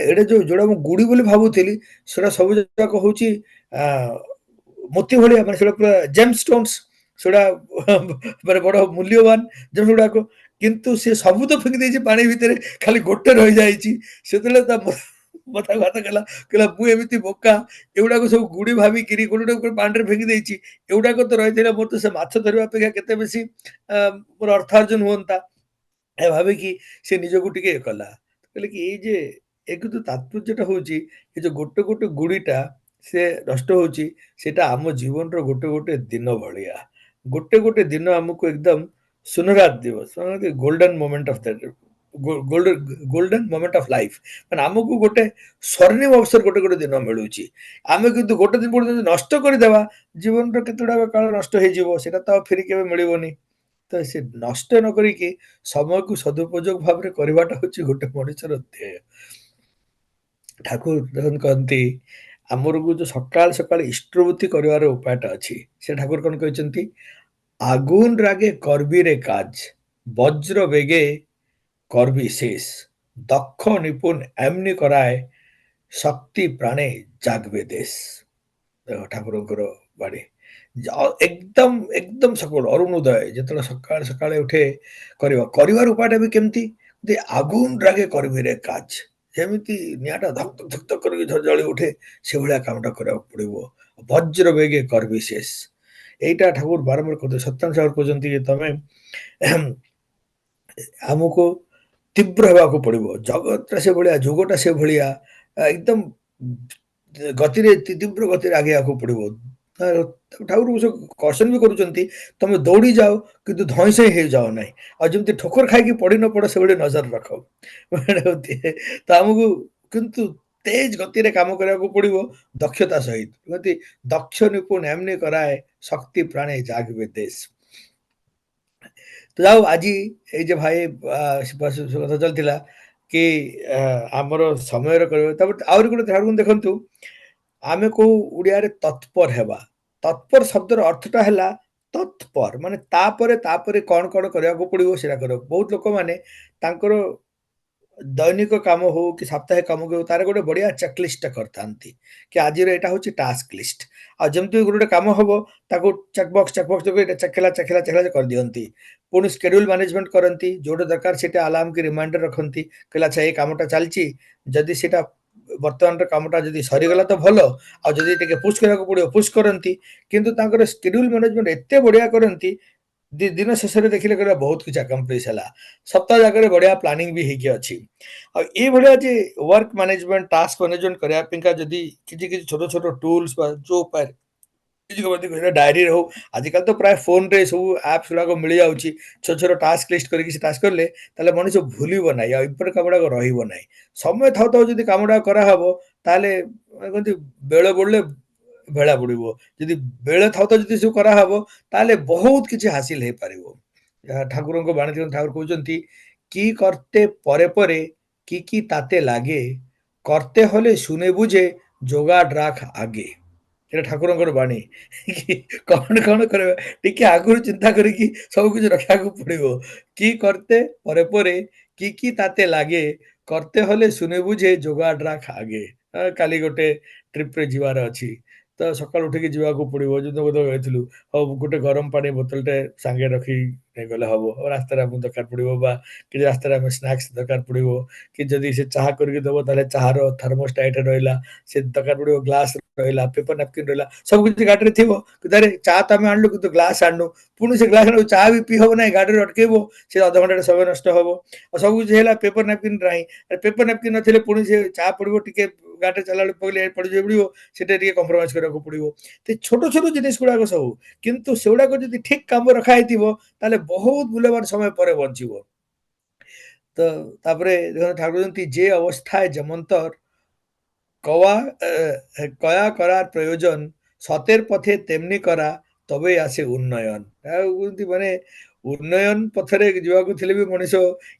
ଏଇଟା ଯୋଉଟା ମୁଁ ଗୁଡ଼ି ବୋଲି ଭାବୁଥିଲି ସେଟା ସବୁ ଯାକ ହଉଛି ଆ ମୋତି ଭଳିଆ ମାନେ ସେଟା ପୁରା ଜେମ୍ ଷ୍ଟୋନ୍ସ ସେଟା ମାନେ ବଡ ମୂଲ୍ୟବାନ ଜିନିଷ ଗୁଡାକ। କିନ୍ତୁ ସେ ସବୁ ତ ଫିଙ୍ଗି ଦେଇଛି ପାଣି ଭିତରେ ଖାଲି ଗୋଟେ ରହିଯାଇଛି। ସେତେବେଳେ ତା ମଥା ଭାତ କଲା କହିଲା ମୁଁ ଏମିତି ବୋକା ଏଗୁଡାକ ସବୁ ଗୁଡ଼ି ଭାବିକିରି ଗୋଟେ ଗୋଟେ ପାଣିରେ ଫିଙ୍ଗି ଦେଇଛି। ଏଗୁଡାକ ତ ରହିଥିଲେ ମୋର ତ ସେ ମାଛ ଧରିବା ଅପେକ୍ଷା କେତେ ବେଶୀ ମୋର ଅର୍ଥାର୍ଜନ ହୁଅନ୍ତା। ଏ ଭାବିକି ସେ ନିଜକୁ ଟିକେ ଇଏ କଲା। କହିଲେ କି ଏଇ ଯେ ଏ କିନ୍ତୁ ତାତ୍ପର୍ଯ୍ୟଟା ହଉଛି ଏ ଯୋଉ ଗୋଟେ ଗୋଟେ ଗୁଡ଼ିଟା ସେ ନଷ୍ଟ ହଉଛି ସେଇଟା ଆମ ଜୀବନର ଗୋଟେ ଗୋଟେ ଦିନ ଭଳିଆ। ଗୋଟେ ଗୋଟେ ଦିନ ଆମକୁ ଏକଦମ ସୁନହରାତ ଦିବସ golden moment of the golden moment of life ମାନେ ଆମକୁ ଗୋଟେ ସ୍ୱର୍ଣ୍ଣିମ ଅବସର ଗୋଟେ ଗୋଟେ ଦିନ ମିଳୁଛି। ଆମେ କିନ୍ତୁ ଗୋଟେ ଦିନ ଯଦି ନଷ୍ଟ କରିଦେବା ଜୀବନର କେତେ ଗୁଡାକ କାଳ ନଷ୍ଟ ହେଇଯିବ ସେଇଟା ତ ଆଉ ଫେରି କେବେ ମିଳିବନି। ତ ସେ ନଷ୍ଟ ନ କରିକି ସମୟକୁ ସଦୁପଯୋଗ ଭାବରେ କରିବାଟା ହଉଛି ଗୋଟେ ମଣିଷର ଧ୍ୟେୟ। ଠାକୁର ଦେଖନ୍ତୁ କହନ୍ତି ଆମରକୁ ଯୋଉ ସକାଳ ସକାଳ ଇଷ୍ଟବୃତ୍ତି କରିବାର ଉପାୟଟା ଅଛି ସେ ଠାକୁର କଣ କହିଛନ୍ତି আগুন রাগে করবিরে কাজ বজ্র বেগে করবি শেষ দক্ষ নিপুণ এমনি କରାଏ ଶକ୍ତି ପ୍ରାଣେ ଜାଗବେ ଦେଶ। ଦେଖ ଠାକୁରଙ୍କର ବାଣୀ ଏକଦମ ଏକଦମ ସକାଳୁ ଅରୁଣୋଦୟ ଯେତେବେଳେ ସକାଳେ ସକାଳେ ଉଠେ କରିବାର ଉପାୟଟା ବି କେମିତି ଆଗୁନ ରାଗେ କରିବିରେ କାଜ ଯେମିତି ନିଆଁଟା ଧକ ଧକ ଧକ ଧକ କରିକି ଜଳି ଉଠେ ସେଭଳିଆ କାମଟା କରିବାକୁ ପଡିବ। ବଜ୍ର ବେଗେ କରବି ଶେଷ এইটা ଠାକୁର ବାରମ୍ବାର କହୁଛନ୍ତି ସତ୍ୟନାରାୟଣ ସାଗର କହୁଛନ୍ତି ଯେ ତମେ ଆମକୁ ତୀବ୍ର ହେବାକୁ ପଡିବ ଜଗତଟା ସେଭଳିଆ ଯୁଗଟା ସେଭଳିଆ ଏକଦମ ଗତିରେ ତୀବ୍ର ଗତିରେ ଆଗେଇବାକୁ ପଡିବ। ଠାକୁର କର୍ସନ ବି କରୁଛନ୍ତି ତମେ ଦୌଡ଼ି ଯାଅ କିନ୍ତୁ ଧଇଁସଇଁ ହେଇଯାଅ ନାହିଁ ଆଉ ଯେମିତି ଠୋକର ଖାଇକି ପଡି ନ ପଡ ସେଭଳି ନଜର ରଖ। ତ ଆମକୁ କିନ୍ତୁ ତେଜ ଗତିରେ କାମ କରିବାକୁ ପଡିବ ଦକ୍ଷତା ସହିତ ଏମିତି ଦକ୍ଷ ନିପୁଣ ଏମନି କରାଏ ଶକ୍ତି ପ୍ରାଣେ ଜାଗବେ ଦେଶ। ତ ଯାଉ ଆଜି ଏଇ ଯେ ଭାଇ କଥା ଚାଲିଥିଲା କି ଆମର ସମୟର କରିବା ତାପରେ ଆହୁରି ଗୋଟେ ଧାରଣା ଦେଖନ୍ତୁ ଆମେ କୋଉ ଓଡିଆରେ ତତ୍ପର ହେବା ତତ୍ପର ଶବ୍ଦର ଅର୍ଥଟା ହେଲା ତତ୍ପର ମାନେ ତାପରେ ତାପରେ କଣ କଣ କରିବାକୁ ପଡିବ ସେଇଟା କରିବାକୁ ବହୁତ ଲୋକମାନେ ତାଙ୍କର ଦୈନିକ କାମ ହଉ କି ସାପ୍ତାହିକ କାମ ହଉ ତାର ଗୋଟେ ବଢିଆ ଚେକଲିଷ୍ଟ କରିଥାନ୍ତି କି ଆଜିର ଏଇଟା ହଉଛି ଟାସ୍କ ଲିଷ୍ଟ ଆଉ ଯେମିତି ଗୋଟେ ଗୋଟେ କାମ ହବ ତାକୁ ଚେକବକ୍ସ ଚେକିଲା ଚେକିଲା ଚେକିଲା କରିଦିଅନ୍ତି। ପୁଣି ସ୍କେଡ୍ୟୁଲ ମ୍ୟାନେଜମେଣ୍ଟ କରନ୍ତି ଯୋଉଟା ଦରକାର ସେଇଟା ଆଲାର୍ମ କି ରିମାଇଣ୍ଡର ରଖନ୍ତି କହିଲା ଆଚ୍ଛା ଏଇ କାମଟା ଚାଲିଛି ଯଦି ସେଇଟା ବର୍ତ୍ତମାନର କାମଟା ଯଦି ସରିଗଲା ତ ଭଲ ଆଉ ଯଦି ଟିକେ ପୁଶ କରିବାକୁ ପଡିବ ପୁଶ କରନ୍ତି କିନ୍ତୁ ତାଙ୍କର ସ୍କେଡ୍ୟୁଲ ମ୍ୟାନେଜମେଣ୍ଟ ଏତେ ବଢିଆ କରନ୍ତି ଦିନ ଶେଷରେ ଦେଖିଲେ କହିଲା ବହୁତ କିଛି ଆକମ୍ପ୍ଲିସ ହେଲା ସପ୍ତାହ ଜାଗାରେ ବଢିଆ ପ୍ଲାନିଂ ବି ହେଇକି ଅଛି। ଆଉ ଏଇଭଳିଆ ଯେ ୱାର୍କ ମ୍ୟାନେଜମେଣ୍ଟ ଟାସ୍କ ମ୍ୟାନେଜମେଣ୍ଟ କରିବା ପାଇଁକା ଯଦି କିଛି କିଛି ଛୋଟ ଛୋଟ ଟୁଲ୍ସ ବା ଯୋଉ ଉପାୟରେ ଡାଏରୀରେ ହଉ ଆଜିକାଲି ତ ପ୍ରାୟ ଫୋନରେ ସବୁ ଆପ୍ସ ଗୁଡାକ ମିଳିଯାଉଛି ଛୋଟ ଛୋଟ ଟାସ୍କ ଲିଷ୍ଟ କରିକି ସେ ଟାସ୍କ କଲେ ତାହେଲେ ମଣିଷ ଭୁଲିବ ନାହିଁ ଆଉ ଇମ୍ପୋର୍ଟାଣ୍ଟ କାମ ଗୁଡାକ ରହିବ ନାହିଁ। ସମୟ ଥାଉ ଥାଉ ଯଦି କାମଟା କରାହବ ତାହେଲେ କହନ୍ତି ବେଳ ବୁଡିଲେ ଭେଳା ବୁଡିବ ଯଦି ବେଳ ଥାଉ ଥାଉ ଯଦି ସବୁ କରାହବ ତାହେଲେ ବହୁତ କିଛି ହାସିଲ ହେଇପାରିବ। ଠାକୁରଙ୍କ ବାଣୀ ଠାକୁର କହୁଛନ୍ତି কি করতে পরে পরে কি তাতে লাগে করতে হলে শুনে বুঝে যোগাড় রাখ আগে। এটা ଠାକୁରଙ୍କର ବାଣୀ କଣ କଣ କରିବା ଟିକେ ଆଗରୁ ଚିନ୍ତା କରିକି ସବୁ କିଛି ରଖିବାକୁ ପଡିବ କି କରତେ ପରେ ପରେ କି ତାତେ ଲାଗେ करते हले शुनिबु जे जोगाड़रा आगे काली गोटे ट्रिप रे जिबार अछि ତ ସକାଳୁ ଉଠିକି ଯିବାକୁ ପଡ଼ିବ ଯୋଉଦିନ ବୋଧେ ଯାଇଥିଲୁ ହଉ ଗୋଟେ ଗରମ ପାଣି ବୋତଲଟେ ସାଙ୍ଗେ ରଖି ନେଇଗଲେ ହବ ରାସ୍ତାରେ ଆମକୁ ଦରକାର ପଡ଼ିବ ବା କିଛି ରାସ୍ତାରେ ଆମେ ସ୍ନାକ୍ସ ଦରକାର ପଡ଼ିବ କି ଯଦି ସେ ଚାହା କରିକି ଦବ ତାହେଲେ ଚାହାର ଥର୍ମୋଷ୍ଟାଟ୍ ରହିଲା ସେ ଦରକାର ପଡ଼ିବ ଗ୍ଲାସ ରହିଲା ପେପର ନାପକିନ ରହିଲା ସବୁ କିଛି ଗାଡ଼ିରେ ଥିବ କିନ୍ତୁ ଆରେ ଚା ତ ଆମେ ଆଣିଲୁ କିନ୍ତୁ ଗ୍ଲାସ ଆଣିନୁ ପୁଣି ସେ ଗ୍ଲାସ ଆଣିବୁ ଚା ବି ପିଇ ହବ ନାହିଁ ଗାଡ଼ିରେ ଅଟକେଇବ ସେ ଅଧଘଣ୍ଟାରେ ସମୟ ନଷ୍ଟ ହବ ଆଉ ସବୁ କିଛି ହେଲା ପେପର ନାପକିନ ନାହିଁ ପେପର ନାପକିନ ନଥିଲେ ପୁଣି ସେ ଚା ପଡ଼ିବ ଟିକେ ଗାଡ଼ିରେ ଚାଲିଲା ବେଳକୁ ପଡ଼ିଲେ ପଡ଼ିଯିବ ସେଟା ଟିକେ କମ୍ପ୍ରୋମାଇଜ କରିବାକୁ ପଡ଼ିବ ତ ଛୋଟ ଛୋଟ ଜିନିଷ ଗୁଡ଼ାକ ସବୁ କିନ୍ତୁ ସେଗୁଡ଼ାକ ଯଦି ଠିକ କାମ ରଖା ହେଇଥିବ ତାହେଲେ ବହୁତ ମୂଲ୍ୟବାନ ସମୟ ପରେ ବଞ୍ଚିବ ତ ତାପରେ ଦେଖନ୍ତୁ ଠାକୁର ଯେମିତି ଯେ ଅବସ୍থায় যেমন্তর কওয়া কয়া করার প্রয়োজন সতের পথে তেমনি করা তবে আসে উন্নয়ন ଆଉ ଏମିତି ମାନେ ଉନ୍ନୟନ ପଥରେ ଯିବାକୁ ଥିଲେ ବି ମଣିଷ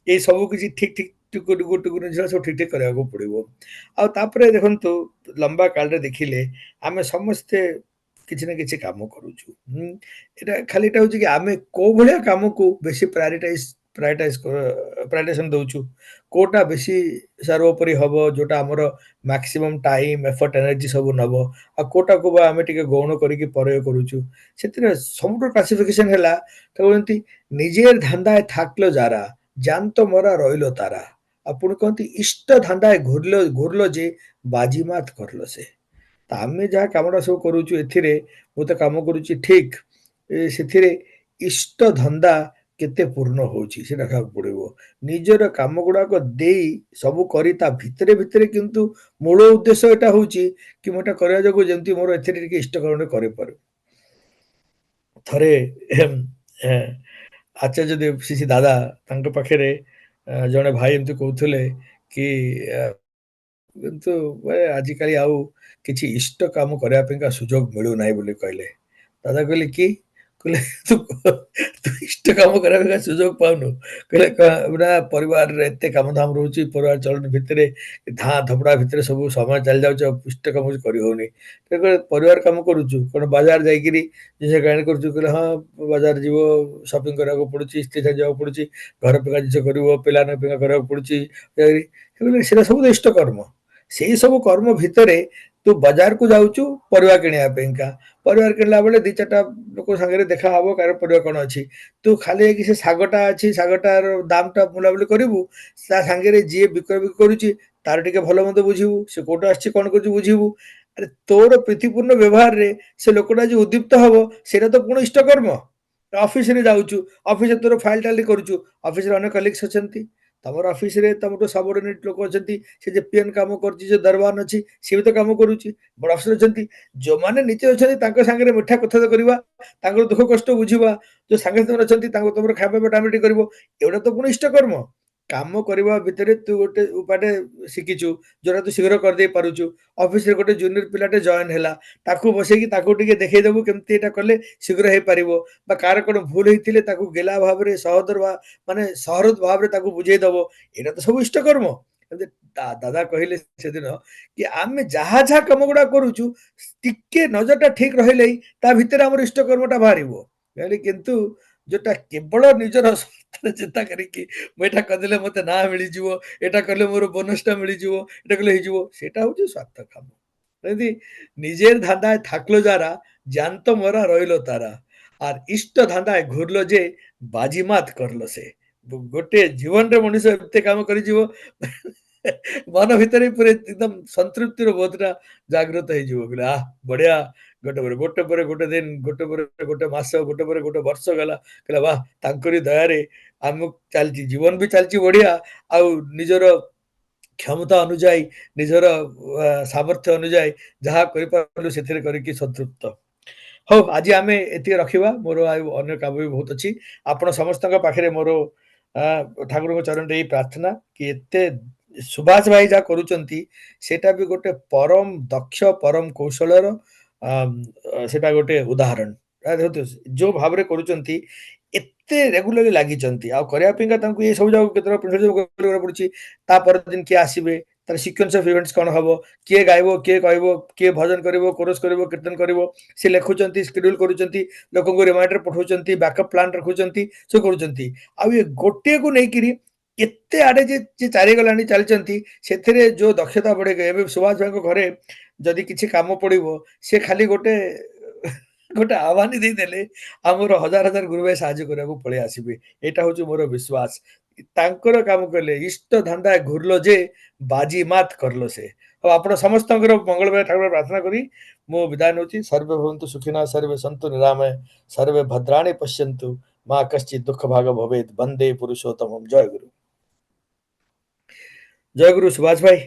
ଏଇ ସବୁ କିଛି ଠିକ ଠିକ ଟୁକୁ ଟୁକୁ ଟୁକୁ ଜିନିଷ ସବୁ ଠିକ ଠିକ କରିବାକୁ ପଡ଼ିବ ଆଉ ତାପରେ ଦେଖନ୍ତୁ ଲମ୍ବା କାଳରେ ଦେଖିଲେ ଆମେ ସମସ୍ତେ କିଛି ନା କିଛି କାମ କରୁଛୁ ଏଇଟା ଖାଲି ଏଟା ହଉଛି କି ଆମେ କୋଉ ଭଳିଆ କାମକୁ ବେଶୀ ପ୍ରାୟୋରିଟାଇଜେସନ ଦଉଛୁ କୋଉଟା ବେଶୀ ସର୍ବୋପରି ହବ ଯୋଉଟା ଆମର ମାକ୍ସିମମ୍ ଟାଇମ୍ ଏଫର୍ଟ ଏନର୍ଜି ସବୁ ନବ ଆଉ କୋଉଟାକୁ ବା ଆମେ ଟିକେ ଗୌଣ କରିକି ପ୍ରୟୋଗ କରୁଛୁ ସେଥିରେ ସବୁଠୁ କ୍ଲାସିଫିକେସନ ହେଲା ତାକୁ ଏମିତି ନିଜের ধান্দায় থাকলো যারা জ্যান্ত মরা রইল তারা ଆଉ ପୁଣି କହନ୍ତି ଇଷ୍ଟ ଧାନ୍ଦାଏ ଘୁରିଲ ଯେ ବାଜିମାତ କରିଲ ସେ ତ ଆମେ ଯାହା କାମଟା ସବୁ କରୁଛୁ ଏଥିରେ ମୁଁ ତ କାମ କରୁଛି ଠିକ ସେଥିରେ ଇଷ୍ଟ ଧନ୍ଦା କେତେ ପୂର୍ଣ୍ଣ ହଉଛି ସେ ଦେଖିବାକୁ ପଡ଼ିବ ନିଜର କାମ ଗୁଡ଼ାକ ଦେଇ ସବୁ କରି ତା ଭିତରେ ଭିତରେ କିନ୍ତୁ ମୂଳ ଉଦ୍ଦେଶ୍ୟ ଏଟା ହଉଛି କି ମୁଁ ଏଟା କରିବା ଯୋଗୁଁ ଯେମିତି ମୋର ଏଥିରେ ଟିକେ ଇଷ୍ଟକରଣ କରିପାରୁ ଥରେ ଆଚାର୍ଯ୍ୟ ଦେବ ଶ୍ରୀ ଦାଦା ତାଙ୍କ ପାଖରେ ଜଣେ ଭାଇ ଏମିତି କହୁଥିଲେ କି କିନ୍ତୁ ଆଜିକାଲି ଆଉ କିଛି ଇଷ୍ଟ କାମ କରିବା ପାଇଁକା ସୁଯୋଗ ମିଳୁନାହିଁ ବୋଲି କହିଲେ ଦାଦା କହିଲେ କି କହିଲେ ତୁ ଇଷ୍ଟ କାମ କରିବା ପାଇଁକା ସୁଯୋଗ ପାଉନୁ କହିଲେ ନା ପରିବାରରେ ଏତେ କାମଧାମ ରହୁଛି ପରିବାର ଚଳଣି ଭିତରେ ଧାଁ ଧପଡ଼ା ଭିତରେ ସବୁ ସମୟ ଚାଲି ଯାଉଛି ଆଉ ଇଷ୍ଟ କାମ କିଛି କରି ହଉନି ପରିବାର କାମ କରୁଛୁ କଣ ବାଜାର ଯାଇକିରି ଜିନିଷ କିଣା କରୁଛୁ କହିଲେ ହଁ ବଜାର ଯିବ ସପିଂ କରିବାକୁ ପଡୁଛି ସ୍ତ୍ରୀ ଯିବାକୁ ପଡୁଛି ଘର ପିଙ୍ଗା ଜିନିଷ କରିବ ପିଲାମାନଙ୍କ ପିଙ୍ଗା କରିବାକୁ ପଡୁଛି ସେଟା ସବୁ ଇଷ୍ଟ କର୍ମ ସେଇ ସବୁ କର୍ମ ଭିତରେ ତୁ ବଜାରକୁ ଯାଉଛୁ ପରିବା କିଣିବା ପାଇଁକା ପରିବାର କିଣିଲା ବେଳେ ଦି ଚାରିଟା ଲୋକ ସାଙ୍ଗରେ ଦେଖା ହବ କାହାର ପରିବା କଣ ଅଛି ତୁ ଖାଲି ହେଇକି ସେ ଶାଗଟା ଅଛି ଶାଗଟାର ଦାମଟା ବୁଲାବୁଲି କରିବୁ ତା ସାଙ୍ଗରେ ଯିଏ ବିକ୍ରୟ ବିକ୍ରି କରୁଛି ତାର ଟିକେ ଭଲ ମନ୍ଦ ବୁଝିବୁ ସେ କୋଉଠୁ ଆସିଛି କଣ କରୁଛି ବୁଝିବୁ ଆରେ ତୋର ପ୍ରୀତିପୂର୍ଣ୍ଣ ବ୍ୟବହାରରେ ସେ ଲୋକଟା ଯେ ଉଦ୍ଦୀପ୍ତ ହବ ସେଇଟା ତ ପୁଣି ଇଷ୍ଟକର୍ମ ଅଫିସରେ ଯାଉଛୁ ଅଫିସରେ ତୋର ଫାଇଲ ଟାଲି କରୁଛୁ ଅଫିସରେ ଅନେକ କଲିଗ୍ସ ଅଛନ୍ତି ତମର ଅଫିସରେ ତମଠୁ ସବଅର୍ଡିନେଟ ଲୋକ ଅଛନ୍ତି ସେ ଯେ ପିଏନ କାମ କରୁଛି ଯେ ଦରବାନ ଅଛି ସିଏ ବି ତ କାମ କରୁଛି ବଡ ଅଫିସର ଅଛନ୍ତି ଯୋଉମାନେ ନିଜେ ଅଛନ୍ତି ତାଙ୍କ ସାଙ୍ଗରେ ମିଠା କଥା କରିବା ତାଙ୍କର ଦୁଃଖ କଷ୍ଟ ବୁଝିବା ଯୋଉ ସାଙ୍ଗେ ସାଙ୍ଗରେ ଅଛନ୍ତି ତାଙ୍କ ତମର ଖାଇବା ପିଇବା ଟାଇମରେ କରିବ ଏଗୁଡ଼ା ତ ପୁଣି ଇଷ୍ଟକର୍ମ କାମ କରିବା ଭିତରେ ତୁ ଗୋଟେ ଉପାୟଟେ ଶିଖିଛୁ ଯୋଉଟା ତୁ ଶୀଘ୍ର କରିଦେଇ ପାରୁଛୁ ଅଫିସରେ ଗୋଟେ ଜୁନିୟର ପିଲାଟେ ଜଏନ ହେଲା ତାକୁ ବସେଇକି ତାକୁ ଟିକେ ଦେଖେଇଦବୁ କେମିତି ଏଇଟା କଲେ ଶୀଘ୍ର ହେଇପାରିବ ବା କାହାର କଣ ଭୁଲ ହେଇଥିଲେ ତାକୁ ଗେଲା ଭାବରେ ସହଦର ମାନେ ସହରଦ ଭାବରେ ତାକୁ ବୁଝେଇ ଦବ ଏଇଟା ତ ସବୁ ଇଷ୍ଟକର୍ମ ଦାଦା କହିଲେ ସେଦିନ କି ଆମେ ଯାହା ଯାହା କାମ ଗୁଡା କରୁଛୁ ଟିକେ ନଜରଟା ଠିକ ରହିଲେ ହିଁ ତା ଭିତରେ ଆମର ଇଷ୍ଟକର୍ମଟା ବାହାରିବ କହିଲେ କିନ୍ତୁ ଯୋଉଟା କେବଳ ନିଜର ଚିନ୍ତା କରିକି ମୁଁ ଏଇଟା କରିଦେଲେ ମତେ ନାଁ ମିଳିଯିବ এটা করলে মোর বোনাসটা মিলিଯିବ এটা করলে ହେଇଯିବ সেটা হচ্ছে স্বার্থ কাম যদি নিজের ধান্দায় থাকলো যারা জ্যান্ত মরা রইলো তারা আর ইষ্ট ধান্দায় ঘুরলো যে বাজিমাত করলো ସେ ଗୋଟେ ଜୀବନରେ ମଣିଷ ଏତେ କାମ କରିଯିବ ମନ ଭିତରେ ପୁରା ଏକଦମ ସନ୍ତୃପ୍ତିର ବୋଧଟା ଜାଗ୍ରତ ହେଇଯିବ କହିଲେ ଆହ ବଢିଆ ଗୋଟେ ପରେ ଗୋଟେ ଦିନ ଗୋଟେ ପରେ ଗୋଟେ ମାସ ଗୋଟେ ପରେ ଗୋଟେ ବର୍ଷ ଗଲା କହିଲା ବାହ ତାଙ୍କରି ଦୟାରେ ଆମକୁ ଚାଲିଛି ଜୀବନ ବି ଚାଲିଛି ବଢିଆ ଆଉ ନିଜର କ୍ଷମତା ଅନୁଯାୟୀ ନିଜର ସାମର୍ଥ୍ୟ ଅନୁଯାୟୀ ଯାହା କରିପାରିଲୁ ସେଥିରେ କରିକି ସନ୍ତୁଷ୍ଟ ହଉ ଆଜି ଆମେ ଏତିକି ରଖିବା ମୋର ଆଉ ଅନ୍ୟ କାମ ବି ବହୁତ ଅଛି ଆପଣ ସମସ୍ତଙ୍କ ପାଖରେ ମୋର ଠାକୁରଙ୍କ ଚରଣରେ ଏଇ ପ୍ରାର୍ଥନା କି ଏତେ ସୁଭାଷ ଭାଇ ଯାହା କରୁଛନ୍ତି ସେଟା ବି ଗୋଟେ ପରମ ଦକ୍ଷ ପରମ କୌଶଳର ସେଟା ଗୋଟେ ଉଦାହରଣ ଦେଖନ୍ତୁ ଯୋଉ ଭାବରେ କରୁଛନ୍ତି ଏତେ ରେଗୁଲାରଲି ଲାଗିଛନ୍ତି ଆଉ କରିବା ପାଇଁକା ତାଙ୍କୁ ଏ ସବୁ ଯାକ କେତେବେଳେ ପଡୁଛି ତା ପରଦିନ କିଏ ଆସିବେ ତାର ସିକ୍ୱେନ୍ସ ଅଫ ଇଭେଣ୍ଟସ କଣ ହବ କିଏ ଗାଇବ କିଏ କହିବ କିଏ ଭଜନ କରିବ କୋରସ କରିବ କୀର୍ତ୍ତନ କରିବ ସେ ଲେଖୁଛନ୍ତି ସ୍କେଡ୍ୟୁଲ କରୁଛନ୍ତି ଲୋକଙ୍କୁ ରିମାଇଣ୍ଡର ପଠାଉଛନ୍ତି ବ୍ୟାକଅପ୍ ପ୍ଲାନ ରଖୁଛନ୍ତି ସବୁ କରୁଛନ୍ତି ଆଉ ଏ ଗୋଟିଏକୁ ନେଇକିରି କେତେ ଆଡ଼େ ଯେ ଚାଲିଗଲାଣି ଚାଲିଛନ୍ତି ସେଥିରେ ଯୋଉ ଦକ୍ଷତା ବଢ଼େଇବେ ଏବେ ସୁଭାଷ ଭାଇଙ୍କ ଘରେ ଯଦି କିଛି କାମ ପଡ଼ିବ ସେ ଖାଲି ଗୋଟେ ଆହ୍ୱାନ ଦେଇଦେଲେ ଆମର ହଜାର ହଜାର ଗୁରୁ ଭାଇ ସାହାଯ୍ୟ କରିବାକୁ ପଳେଇ ଆସିବେ। ଏଇଟା ହଉଛି ମୋର ବିଶ୍ୱାସ। ତାଙ୍କର କାମ କଲେ ଇଷ୍ଟ ଧାନ୍ଦା ଘୁରିଲ ଯେ ବାଜି ମାତ୍ କରଲ ସେ। ଆଉ ଆପଣ ସମସ୍ତଙ୍କର ମଙ୍ଗଳମୟ ଠାକୁର ପ୍ରାର୍ଥନା କରି ମୁଁ ବିଦାୟ ନେଉଛି। ସର୍ବେ ଭବନ୍ତୁ ସୁଖିନଃ ସର୍ବେ ସନ୍ତୁ ନିରାମୟ ସର୍ବେ ଭଦ୍ରାଣि ପଶ୍ୟନ୍ତୁ ମା କଶ୍ଚିତ୍ ଦୁଃଖ ଭାଗ ଭବେତ୍ ବନ୍ଦେ ପୁରୁଷୋତ୍ତମମ୍। ଜୟ ଗୁରୁ। ଜୟ ଗୁରୁ ସୁଭାଷ ଭାଇ।